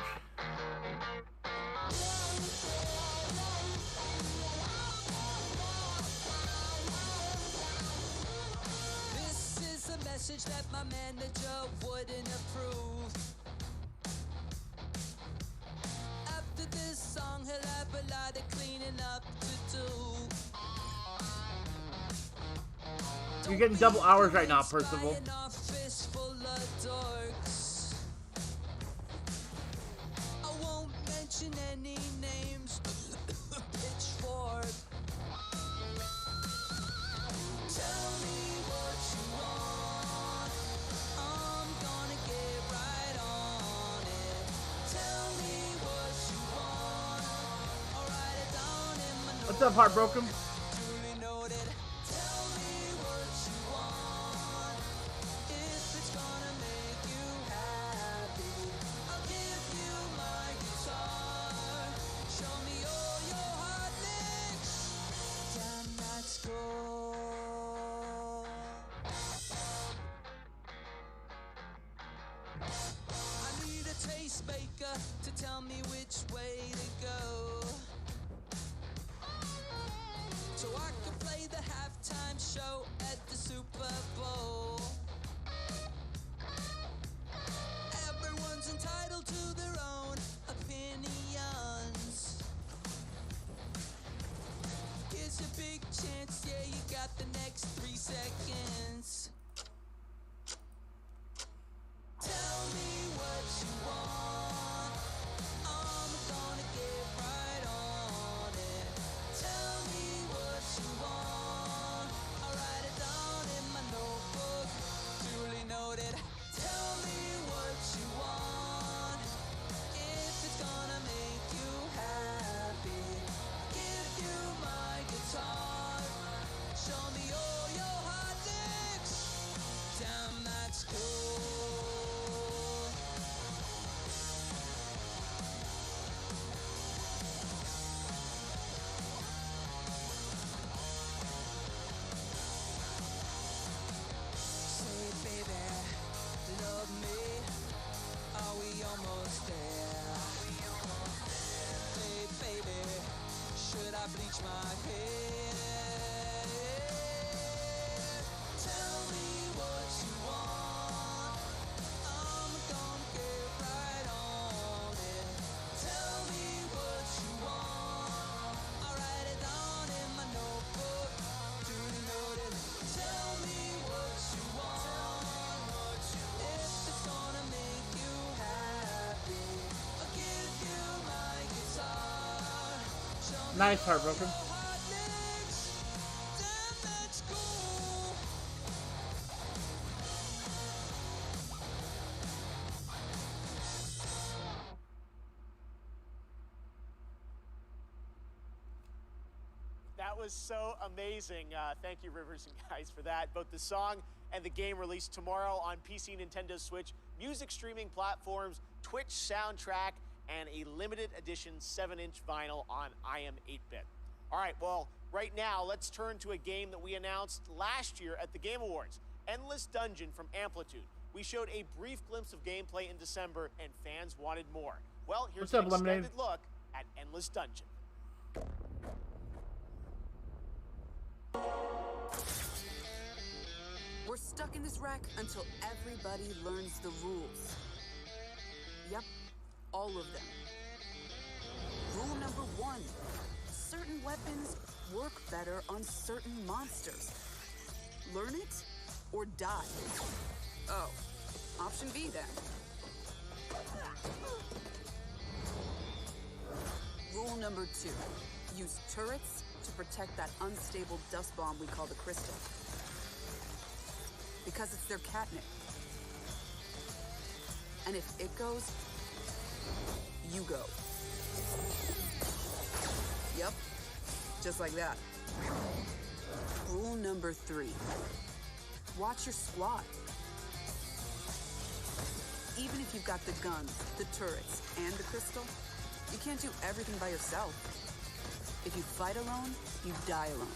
This is a message that my manager wouldn't approve. After this song, he'll have a lot of cleaning up to do. You're getting double hours right now, Percival. An office full of dorks. I won't mention any names. Pitchfork. Tell me what you want. I'm gonna get right on it. Tell me what you want. I'll write it down in my notes. What's up, Heartbroken? Duly noted. Tell me what you want. If it's gonna make you happy, I'll give you my guitar. Show me all your hot licks. Damn, that's cool. I need a tastemaker to tell me which way to go, so I can play the halftime show at the Super Bowl. Everyone's entitled to their own opinions. Here's a big chance, yeah, you got the next 3 seconds. Tell me what you want. I'm gonna get right on it. Nice, Heartbroken. That was so amazing. Thank you, Rivers and guys, for that. Both the song and the game released tomorrow on PC, Nintendo Switch, music streaming platforms, Twitch soundtrack, and a limited edition 7-inch vinyl on IM 8-bit. All right, well, right now, let's turn to a game that we announced last year at the Game Awards, Endless Dungeon from Amplitude. We showed a brief glimpse of gameplay in December, and fans wanted more. Well, here's an extended look at Endless Dungeon. We're stuck in this wreck until everybody learns the rules. Yep, all of them. Rule number 1, certain weapons work better on certain monsters. Learn it or die. Oh, option B then. Rule number 2, use turrets to protect that unstable dust bomb we call the crystal. Because it's their catnip. And if it goes, you go. Yep, just like that. Rule number 3, watch your squad. Even if you've got the guns, the turrets, and the crystal, you can't do everything by yourself. If you fight alone, you die alone.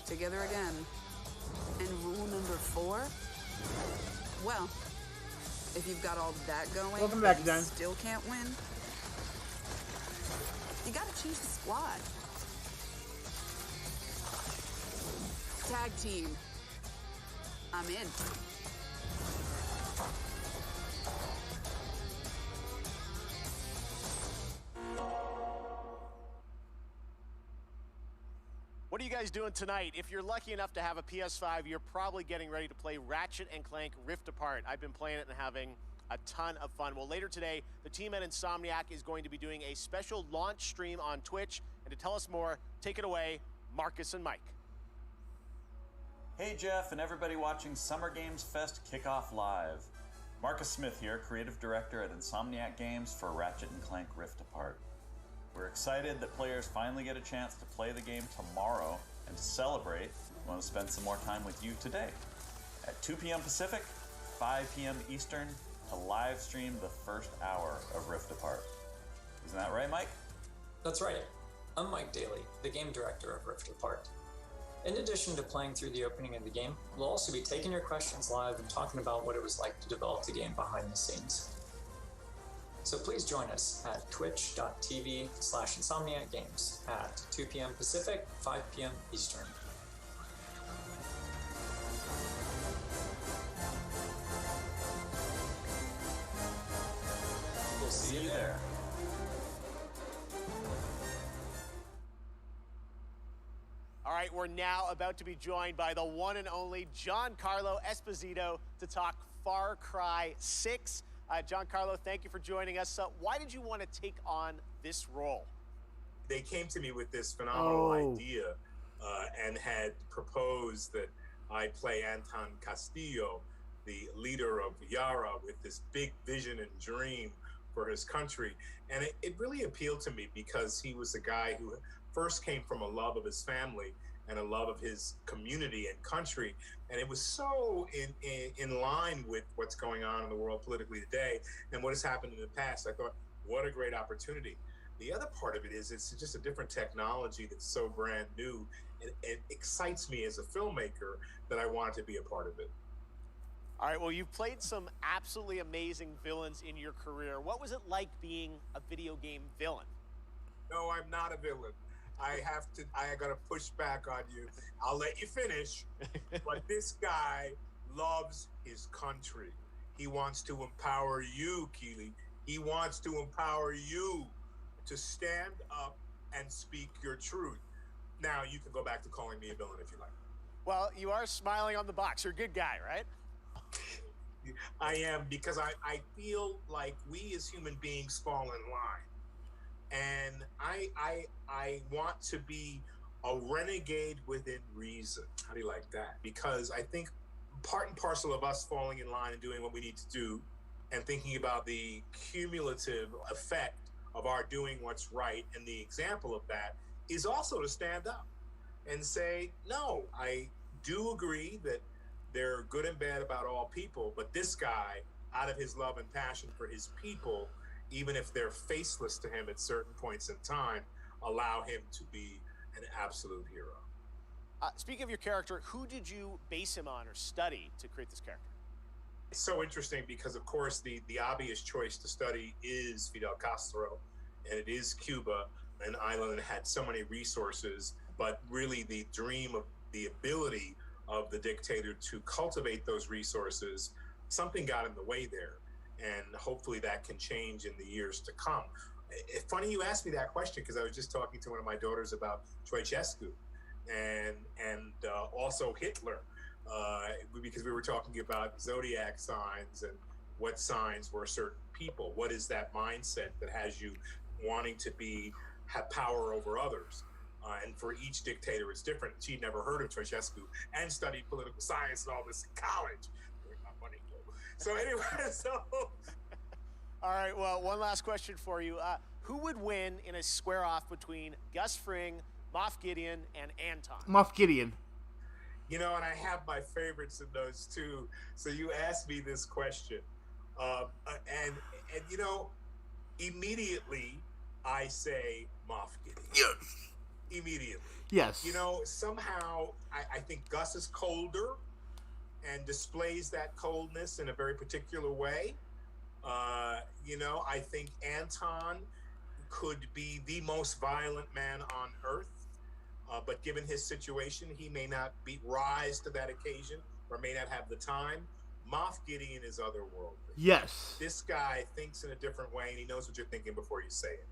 Together again. And rule number 4? Well, if you've got all that going, Welcome back, but Dan. you still can't win, you gotta change the squad. Tag team. I'm in. What are you guys doing tonight? If you're lucky enough to have a PS5, you're probably getting ready to play Ratchet & Clank Rift Apart. I've been playing it and having a ton of fun. Well, later today, the team at Insomniac is going to be doing a special launch stream on Twitch. And to tell us more, take it away, Marcus and Mike. Hey Jeff and everybody watching Summer Games Fest Kickoff Live. Marcus Smith here, Creative Director at Insomniac Games for Ratchet & Clank Rift Apart. We're excited that players finally get a chance to play the game tomorrow, and to celebrate, we want to spend some more time with you today. At 2 p.m. Pacific, 5 p.m. Eastern, to live stream the first hour of Rift Apart. Isn't that right, Mike? That's right. I'm Mike Daly, the Game Director of Rift Apart. In addition to playing through the opening of the game, we'll also be taking your questions live and talking about what it was like to develop the game behind the scenes. So please join us at twitch.tv/InsomniacGames at 2 p.m. Pacific, 5 p.m. Eastern. We'll see you there. All right, we're now about to be joined by the one and only Giancarlo Esposito to talk Far Cry 6. Giancarlo, thank you for joining us. Why did you want to take on this role? They came to me with this phenomenal idea and had proposed that I play Anton Castillo, the leader of Yara, with this big vision and dream for his country. And it really appealed to me because he was a guy who first came from a love of his family and a love of his community and country. And it was so in line with what's going on in the world politically today and what has happened in the past. I thought, what a great opportunity. The other part of it is it's just a different technology that's so brand new. And it excites me as a filmmaker that I wanted to be a part of it. All right, well, you've played some absolutely amazing villains in your career. What was it like being a video game villain? No, I'm not a villain. I gotta push back on you. I'll let you finish. But this guy loves his country. He wants to empower you, Keighley. He wants to empower you to stand up and speak your truth. Now, you can go back to calling me a villain if you like. Well, you are smiling on the box. You're a good guy, right? I am, because I feel like we as human beings fall in line. And I want to be a renegade within reason. How do you like that? Because I think part and parcel of us falling in line and doing what we need to do and thinking about the cumulative effect of our doing what's right, and the example of that is also to stand up and say, no, I do agree that they're good and bad about all people, but this guy, out of his love and passion for his people, even if they're faceless to him at certain points in time, allow him to be an absolute hero. Speaking of your character, who did you base him on or study to create this character? It's so interesting because, of course, the obvious choice to study is Fidel Castro, and it is Cuba, an island that had so many resources, but really the dream of the ability of the dictator to cultivate those resources, something got in the way there. And hopefully that can change in the years to come. It's funny you asked me that question, because I was just talking to one of my daughters about Ceausescu and also Hitler, because we were talking about zodiac signs and what signs were certain people. What is that mindset that has you wanting to have power over others? And for each dictator, it's different. She'd never heard of Ceausescu and studied political science and all this in college. My money. So anyway, All right, well, one last question for you. Who would win in a square-off between Gus Fring, Moff Gideon, and Anton? Moff Gideon. You know, and I have my favorites in those too. So you asked me this question, and you know, immediately I say Moff Gideon. Yes. Immediately. Yes. You know, somehow I think Gus is colder and displays that coldness in a very particular way. You know, I think Anton could be the most violent man on earth, but given his situation, he may not rise to that occasion or may not have the time. Moff Gideon is otherworldly. Yes. This guy thinks in a different way, and he knows what you're thinking before you say it.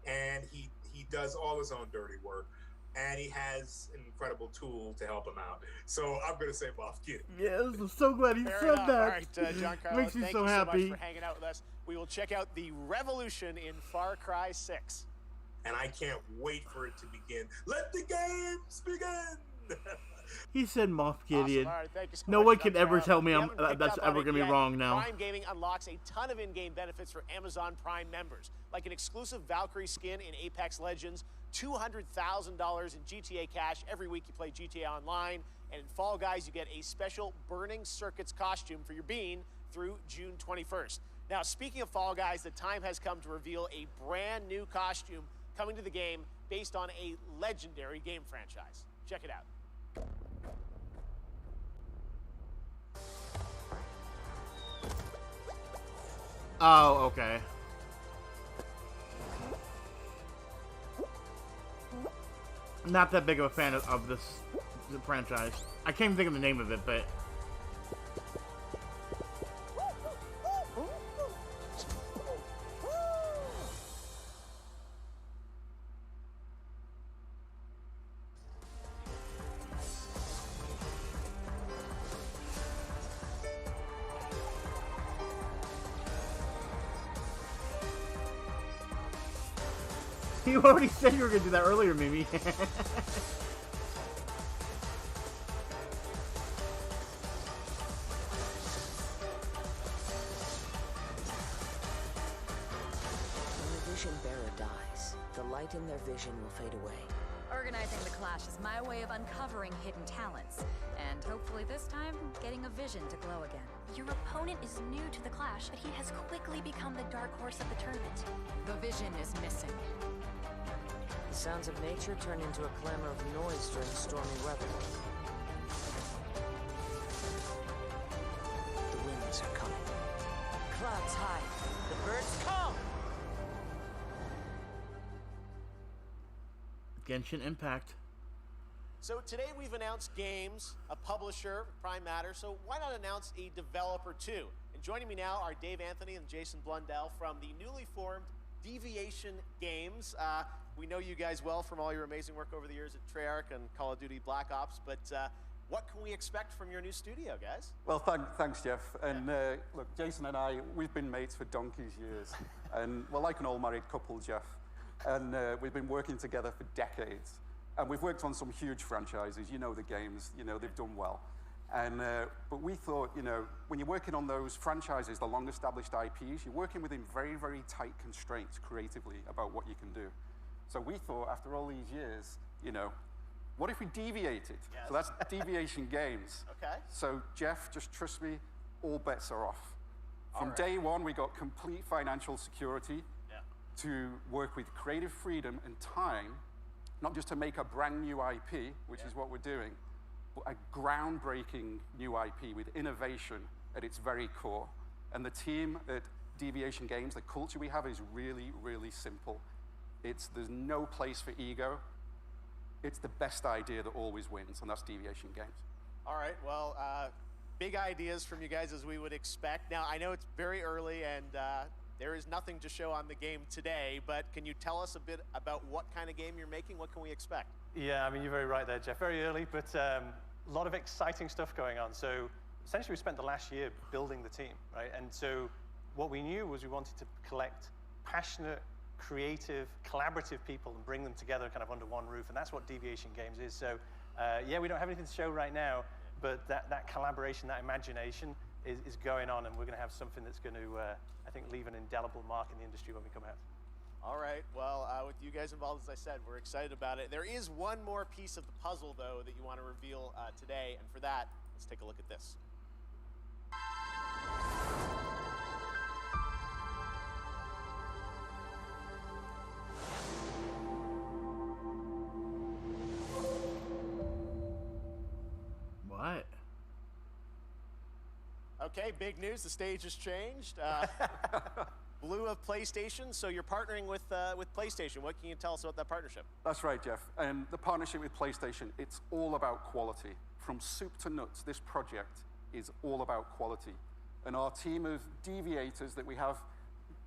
And he does all his own dirty work, and he has an incredible tool to help him out. So I'm going to say Moff Gideon. Yes, I'm so glad he Fair said enough. that. All right, John Carlos, Makes me thank so you happy. so much for hanging out with us. We will check out the revolution in Far Cry 6. And I can't wait for it to begin. Let the games begin! He said Moff Gideon. Awesome. All right, thank you so No much, one can John ever Carlos. tell me If you haven't picked that's up on ever it going to be yet, wrong now. Prime Gaming unlocks a ton of in-game benefits for Amazon Prime members, like an exclusive Valkyrie skin in Apex Legends, $200,000 in GTA cash every week you play GTA Online, and in Fall Guys you get a special Burning Circuits costume for your bean through June 21st. Now, speaking of Fall Guys, the time has come to reveal a brand new costume coming to the game based on a legendary game franchise. Check it out. Oh, okay. Not that big of a fan of this franchise. I can't even think of the name of it, but... You already said you were going to do that earlier, Mimi. The vision bearer dies. The light in their vision will fade away. Organizing the clash is my way of uncovering hidden talents. And hopefully this time, getting a vision to glow again. Your opponent is new to the clash, but he has quickly become the dark horse of the tournament. The vision is missing. The sounds of nature turn into a clamor of noise during stormy weather. The winds are coming. Clouds high. The birds come! Genshin Impact. So today we've announced games, a publisher, Prime Matter, so why not announce a developer too? And joining me now are Dave Anthony and Jason Blundell from the newly formed Deviation Games. We know you guys well from all your amazing work over the years at Treyarch and Call of Duty Black Ops, but what can we expect from your new studio, guys? Well, thanks, Jeff. And look, Jason and I, we've been mates for donkey's years. And we're like an all-married couple, Jeff. And we've been working together for decades. And we've worked on some huge franchises. You know the games. You know, they've done well. And but we thought, you know, when you're working on those franchises, the long-established IPs, you're working within very, very tight constraints creatively about what you can do. So we thought, after all these years, you know, what if we deviated? Yes. So that's Deviation Games. Okay. So Jeff, just trust me, all bets are off. From right. day one, we got complete financial security to work with creative freedom and time, not just to make a brand new IP, which is what we're doing, but a groundbreaking new IP with innovation at its very core. And the team at Deviation Games, the culture we have is really, really simple. There's no place for ego. It's the best idea that always wins, and that's Deviation Games. All right, well, big ideas from you guys as we would expect. Now, I know it's very early and there is nothing to show on the game today, but can you tell us a bit about what kind of game you're making? What can we expect? Yeah, I mean, you're very right there, Jeff. Very early, but a lot of exciting stuff going on. So essentially, we spent the last year building the team, right? And so what we knew was we wanted to collect passionate, creative, collaborative people and bring them together kind of under one roof, and that's what Deviation Games is. So yeah, we don't have anything to show right now, but that collaboration, that imagination is going on, and we're going to have something that's going to, I think, leave an indelible mark in the industry when we come out. All right, well, with you guys involved, as I said, we're excited about it. There is one more piece of the puzzle, though, that you want to reveal today, and for that, let's take a look at this. What? Okay, big news. The stage has changed. Blue of PlayStation. So you're partnering with PlayStation. What can you tell us about that partnership? That's right, Jeff. And the partnership with PlayStation, it's all about quality. From soup to nuts, this project is all about quality. And our team of deviators that we have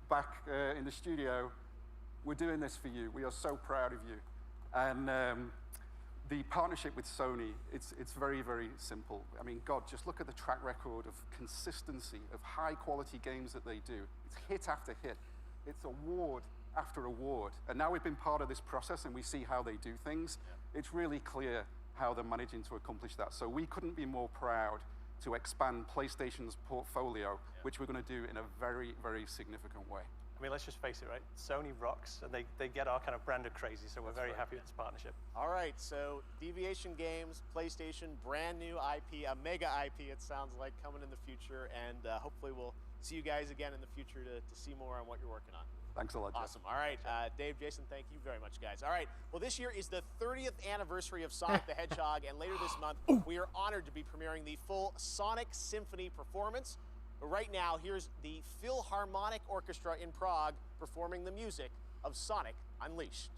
back in the studio, we're doing this for you. We are so proud of you. And the partnership with Sony, it's very, very simple. I mean, God, just look at the track record of consistency, of high-quality games that they do. It's hit after hit. It's award after award. And now we've been part of this process and we see how they do things. Yeah. It's really clear how they're managing to accomplish that. So we couldn't be more proud to expand PlayStation's portfolio, which we're going to do in a very, very significant way. I mean, let's just face it, right? Sony rocks, and they get our kind of branded crazy, so we're very happy with this partnership. All right, so Deviation Games, PlayStation, brand new IP, a mega IP, it sounds like, coming in the future, and hopefully we'll see you guys again in the future to see more on what you're working on. Thanks a lot, Jeff. Awesome. All right, Dave, Jason, thank you very much, guys. All right, well, this year is the 30th anniversary of Sonic the Hedgehog, and later this month, we are honored to be premiering the full Sonic Symphony performance. But right now, here's the Philharmonic Orchestra in Prague performing the music of Sonic Unleashed.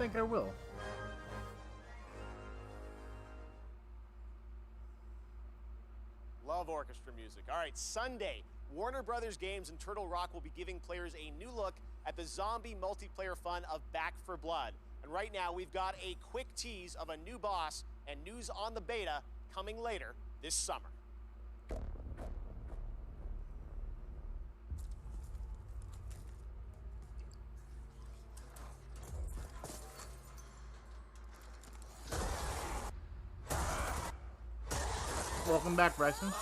think I will. Love orchestra music. All right, Sunday, Warner Brothers Games and Turtle Rock will be giving players a new look at the zombie multiplayer fun of Back 4 Blood. And right now, we've got a quick tease of a new boss and news on the beta coming later this summer. Welcome back, Bryson.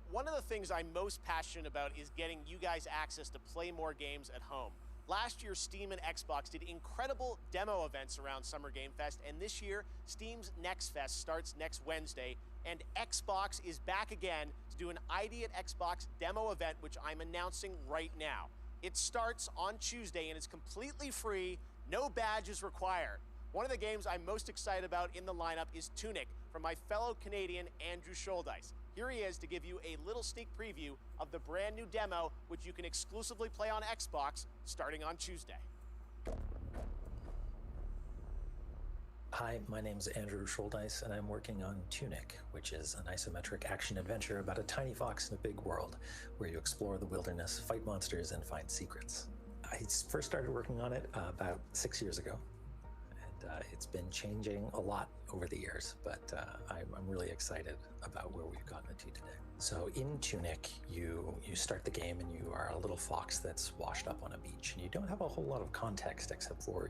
One of the things I'm most passionate about is getting you guys access to play more games at home. Last year, Steam and Xbox did incredible demo events around Summer Game Fest, and this year, Steam's Next Fest starts next Wednesday, and Xbox is back again to do an ID at Xbox demo event, which I'm announcing right now. It starts on Tuesday, and it's completely free, no badges required. One of the games I'm most excited about in the lineup is Tunic from my fellow Canadian Andrew Scholdice. Here he is to give you a little sneak preview of the brand new demo, which you can exclusively play on Xbox starting on Tuesday. Hi, my name's Andrew Scholdice, and I'm working on Tunic, which is an isometric action-adventure about a tiny fox in a big world, where you explore the wilderness, fight monsters, and find secrets. I first started working on it about 6 years ago, and it's been changing a lot over the years, but I'm really excited about where we've gotten it to today. So in Tunic, you start the game and you are a little fox that's washed up on a beach, and you don't have a whole lot of context except for,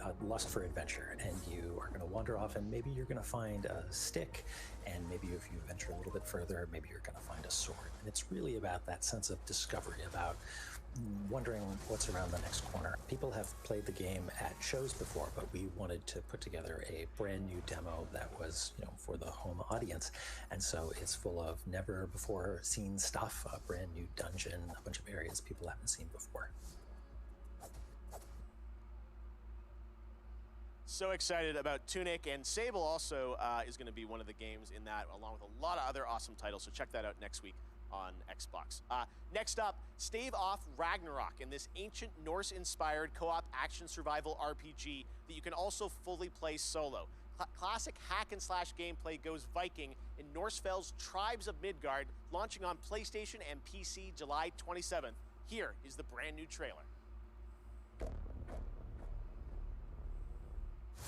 a lust for adventure, and you are going to wander off, and maybe you're going to find a stick, and maybe if you venture a little bit further, maybe you're going to find a sword. And it's really about that sense of discovery, about wondering what's around the next corner. People have played the game at shows before, but we wanted to put together a brand new demo that was, for the home audience. And so it's full of never before seen stuff, a brand new dungeon, a bunch of areas people haven't seen before. So excited about Tunic, and Sable also is going to be one of the games in that, along with a lot of other awesome titles. So check that out next week on Xbox. Next up, Stave Off Ragnarok, in this ancient Norse-inspired co-op action survival RPG that you can also fully play solo. Classic hack-and-slash gameplay goes Viking in Norsefeld's Tribes of Midgard, launching on PlayStation and PC July 27th. Here is the brand new trailer.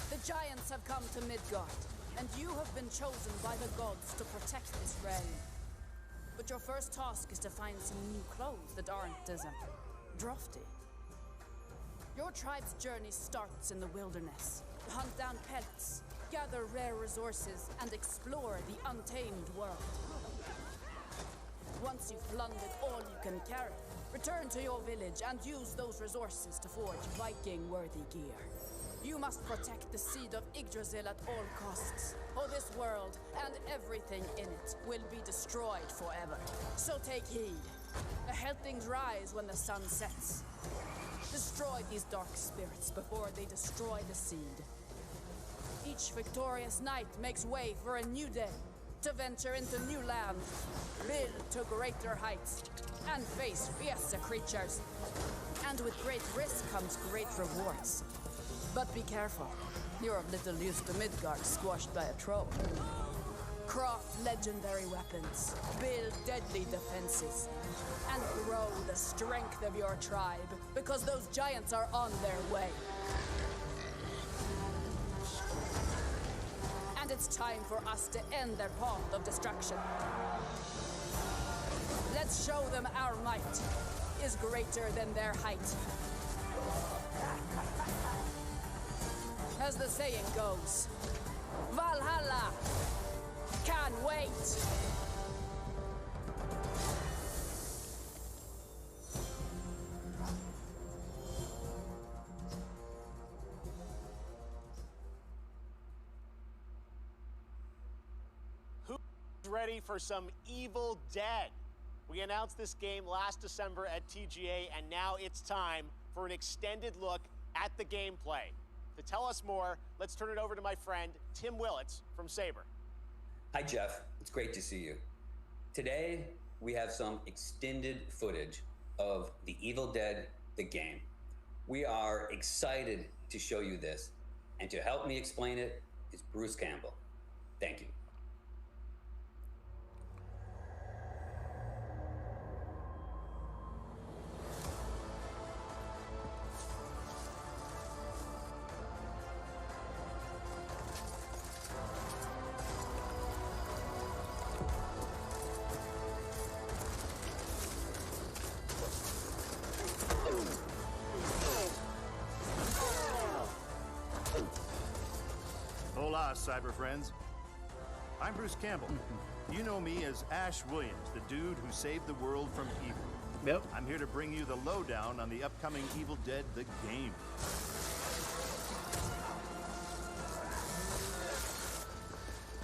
The giants have come to Midgard, and you have been chosen by the gods to protect this realm. But your first task is to find some new clothes that aren't as drafty. Your tribe's journey starts in the wilderness. Hunt down pelts, gather rare resources, and explore the untamed world. Once you've plundered all you can carry, return to your village and use those resources to forge Viking-worthy gear. You must protect the seed of Yggdrasil at all costs, or this world and everything in it will be destroyed forever. So take heed. The Heltings rise when the sun sets. Destroy these dark spirits before they destroy the seed. Each victorious knight makes way for a new day, to venture into new lands, build to greater heights, and face fiercer creatures. And with great risk comes great rewards. But be careful. You're of little use to Midgard, squashed by a troll. Craft legendary weapons, build deadly defenses, and grow the strength of your tribe, because those giants are on their way. And it's time for us to end their path of destruction. Let's show them our might is greater than their height. As the saying goes, Valhalla can't wait. ready for some Evil Dead? We announced this game last December at TGA, and now it's time for an extended look at the gameplay. To tell us more, let's turn it over to my friend, Tim Willits from Saber. Hi, Jeff. It's great to see you. Today, we have some extended footage of The Evil Dead, the game. We are excited to show you this, and to help me explain it is Bruce Campbell. Thank you. Hola, cyber friends. I'm Bruce Campbell. You know me as Ash Williams, the dude who saved the world from evil. Yep. I'm here to bring you the lowdown on the upcoming Evil Dead, the game.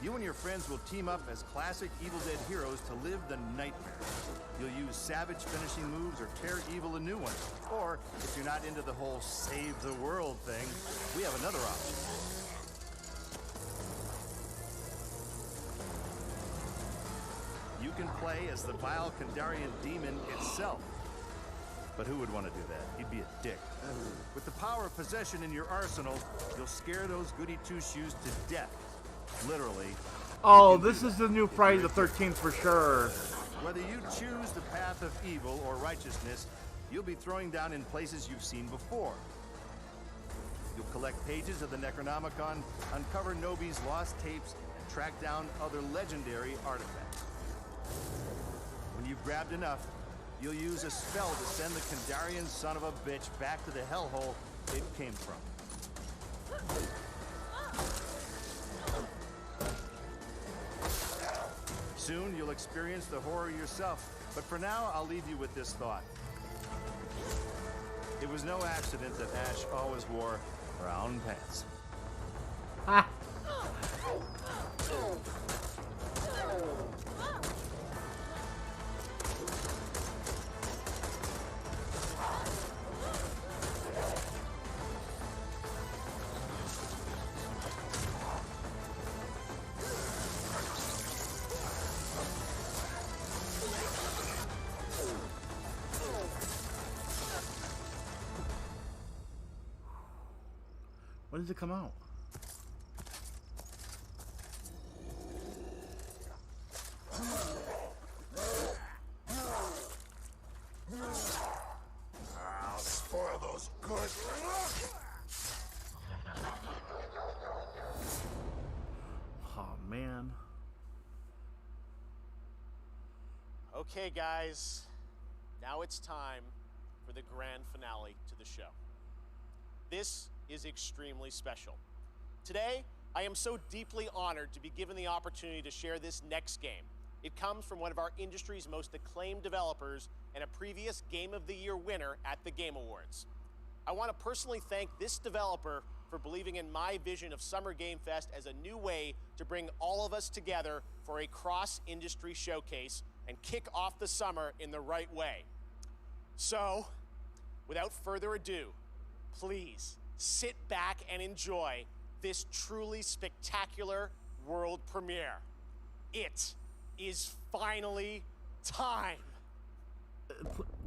You and your friends will team up as classic Evil Dead heroes to live the nightmare. You'll use savage finishing moves or tear evil a new one. Or, if you're not into the whole save the world thing, we have another option. You can play as the vile Kandarian demon itself. But who would want to do that? He'd be a dick. With the power of possession in your arsenal, you'll scare those goody two-shoes to death. Literally. Oh, this is the new Friday the 13th for sure. Whether you choose the path of evil or righteousness, you'll be throwing down in places you've seen before. You'll collect pages of the Necronomicon, uncover Nobi's lost tapes, and track down other legendary artifacts. When you've grabbed enough, you'll use a spell to send the Kandarian son of a bitch back to the hellhole it came from. Soon you'll experience the horror yourself, but for now I'll leave you with this thought. It was no accident that Ash always wore brown pants. Ah. When does it come out? I'll spoil those good. Oh, man. Okay, guys. Now it's time for the grand finale to the show. This is extremely special. Today, I am so deeply honored to be given the opportunity to share this next game. It comes from one of our industry's most acclaimed developers and a previous Game of the Year winner at the Game Awards. I want to personally thank this developer for believing in my vision of Summer Game Fest as a new way to bring all of us together for a cross-industry showcase and kick off the summer in the right way. So, without further ado, please sit back and enjoy this truly spectacular world premiere. It is finally time.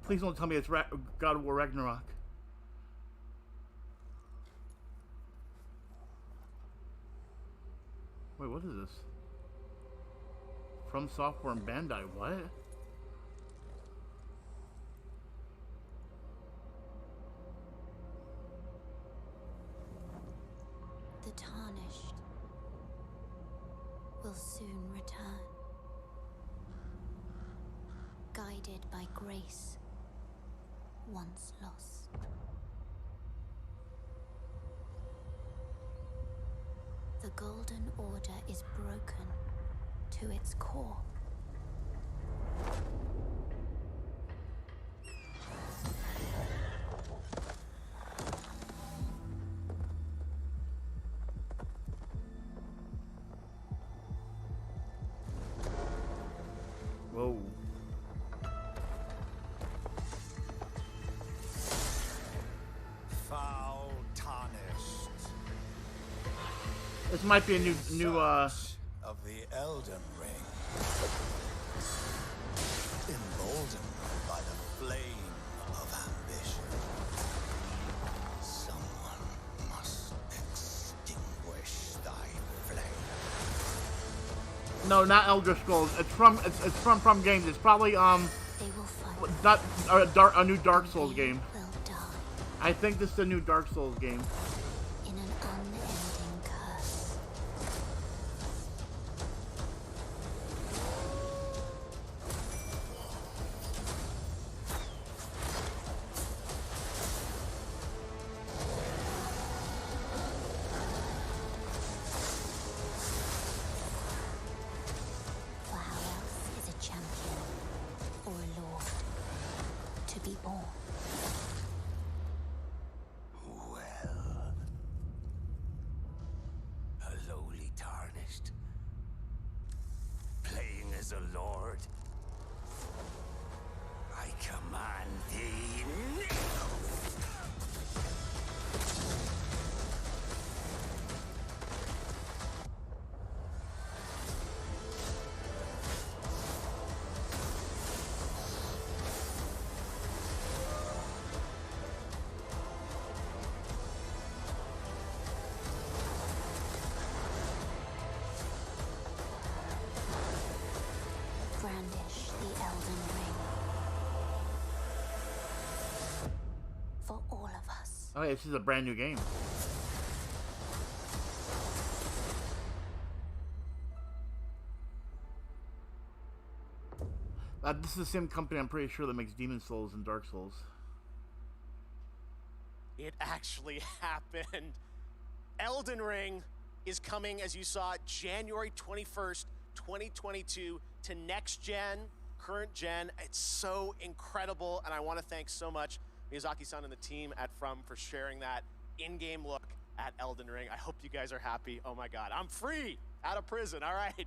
Please don't tell me it's God of War Ragnarok. Wait, what is this? From Software and Bandai, what? The tarnished will soon return, guided by grace once lost. The Golden Order is broken to its core. This might be a new of the Elden Ring. Emboldened by the flame of ambition. Someone must extinguish thy flame. No, not Elder Scrolls. It's from games. It's probably not a new Dark Souls game. I think this is a new Dark Souls game. In an unending curse. For how else is a champion or a lord to be born? A lowly tarnished, playing as a lord. I command thee now. Brandish the Elden Ring. For all of us. Oh, yeah, this is a brand new game. This is the same company, I'm pretty sure, that makes Demon Souls and Dark Souls. It actually happened. Elden Ring is coming, as you saw, January 21st, 2022 to next gen, current gen. It's so incredible, and I want to thank so much Miyazaki-san and the team at From for sharing that in-game look at Elden Ring. I hope you guys are happy. Oh my God, I'm free out of prison. All right.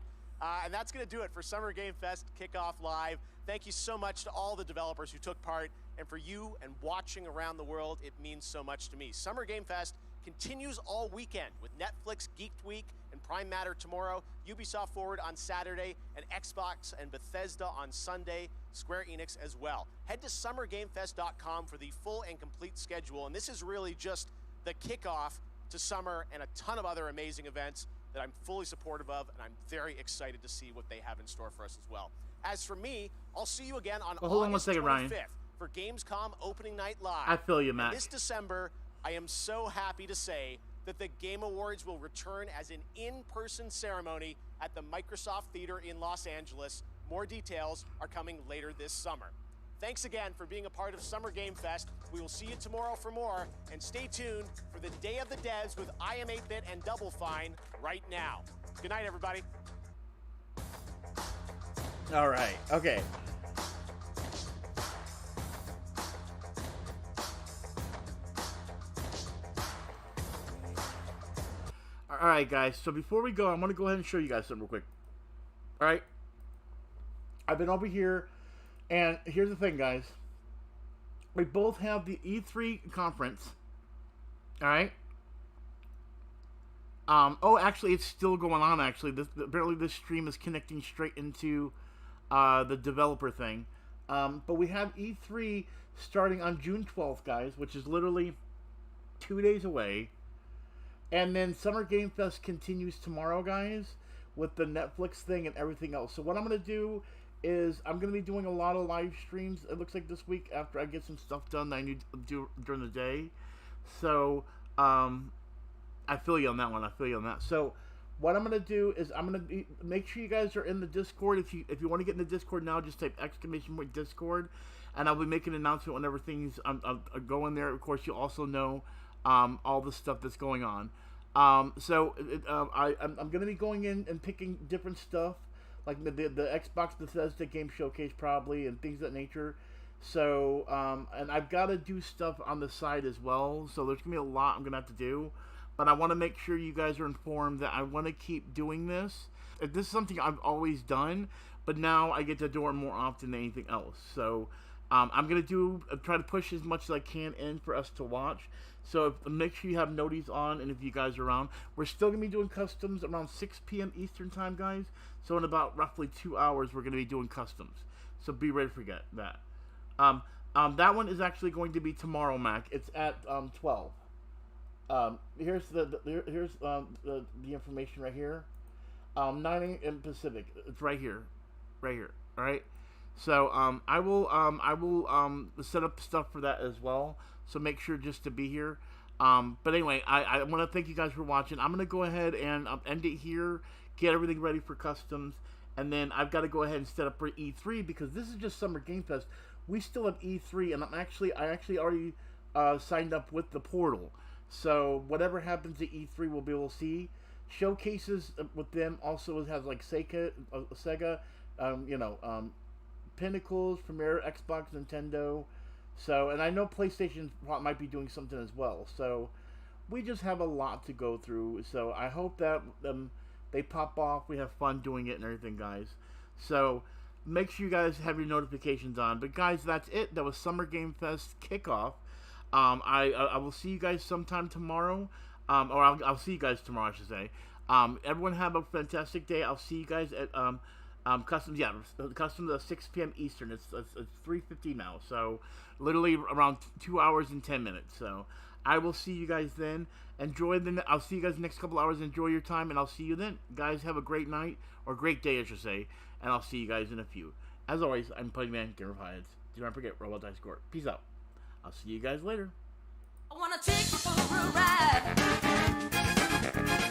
And that's going to do it for Summer Game Fest Kickoff Live. Thank you so much to all the developers who took part, and for you and watching around the world, it means so much to me. Summer Game Fest continues all weekend with Netflix Geeked Week and Prime Matter tomorrow, Ubisoft Forward on Saturday, and Xbox and Bethesda on Sunday, Square Enix as well. Head to summergamefest.com for the full and complete schedule, and this is really just the kickoff to summer and a ton of other amazing events that I'm fully supportive of, and I'm very excited to see what they have in store for us as well. As for me, I'll see you again on hold on one August second, 25th Ryan. for Gamescom Opening Night Live. I feel you, And Matt. this December, I am so happy to say that the Game Awards will return as an in-person ceremony at the Microsoft Theater in Los Angeles. More details are coming later this summer. Thanks again for being a part of Summer Game Fest. We will see you tomorrow for more, and stay tuned for the Day of the Devs with I Am 8-Bit and Double Fine right now. Good night, everybody. All right. Okay. All right, guys. So before we go, I'm going to go ahead and show you guys something real quick. All right. I've been over here, and here's the thing, guys. We both have the E3 conference. All right. Oh, actually, it's still going on. Actually, apparently this stream is connecting straight into the developer thing. But we have E3 starting on June 12th, guys, which is literally 2 days away. And then Summer Game Fest continues tomorrow, guys, with the Netflix thing and everything else. So what I'm going to do is I'm going to be doing a lot of live streams, it looks like, this week after I get some stuff done that I need to do during the day. So, I feel you on that one. I feel you on that. So, what I'm going to do is I'm going to make sure you guys are in the Discord. If you want to get in the Discord now, just type !Discord, and I'll be making an announcement whenever things go in there. Of course, you'll also know all the stuff that's going on. I'm going to be going in and picking different stuff, like the Xbox Bethesda Game Showcase probably, and things of that nature. So, and I've got to do stuff on the side as well, so there's going to be a lot I'm going to have to do. But I want to make sure you guys are informed that I want to keep doing this. This is something I've always done, but now I get to do it more often than anything else. So, I'm going to try to push as much as I can in for us to watch. So make sure you have noties on, and if you guys are around. We're still going to be doing customs around 6 p.m. Eastern time, guys. So in about roughly 2 hours, we're going to be doing customs. So be ready to forget that. That one is actually going to be tomorrow, Mac. It's at 12. Here's the information right here. 9 a.m. Pacific. It's right here. All right. So I will set up stuff for that as well. So make sure just to be here. But anyway, I want to thank you guys for watching. I'm gonna go ahead and end it here. Get everything ready for customs, and then I've got to go ahead and set up for E3 because this is just Summer Game Fest. We still have E3, and I actually already signed up with the portal. So whatever happens at E3, we'll be able to see. Showcases with them also has like Sega, Pinnacles, Premiere, Xbox, Nintendo. So, and I know PlayStation might be doing something as well. So we just have a lot to go through. So I hope that they pop off. We have fun doing it and everything, guys. So make sure you guys have your notifications on. But guys, that's it. That was Summer Game Fest Kickoff. I will see you guys sometime tomorrow. Or I'll see you guys tomorrow, I should say. Everyone have a fantastic day. I'll see you guys at customs. Yeah, customs at 6 p.m. Eastern. It's 3:50 now. So literally around 2 hours and 10 minutes. So I will see you guys then. I'll see you guys next couple hours. Enjoy your time, and I'll see you then. Guys, have a great night or great day, I should say. And I'll see you guys in a few. As always, I'm Puttyman, Gamer of Hides. Do not forget, Robot Dice Court. Peace out. I'll see you guys later. I wanna take you for a ride.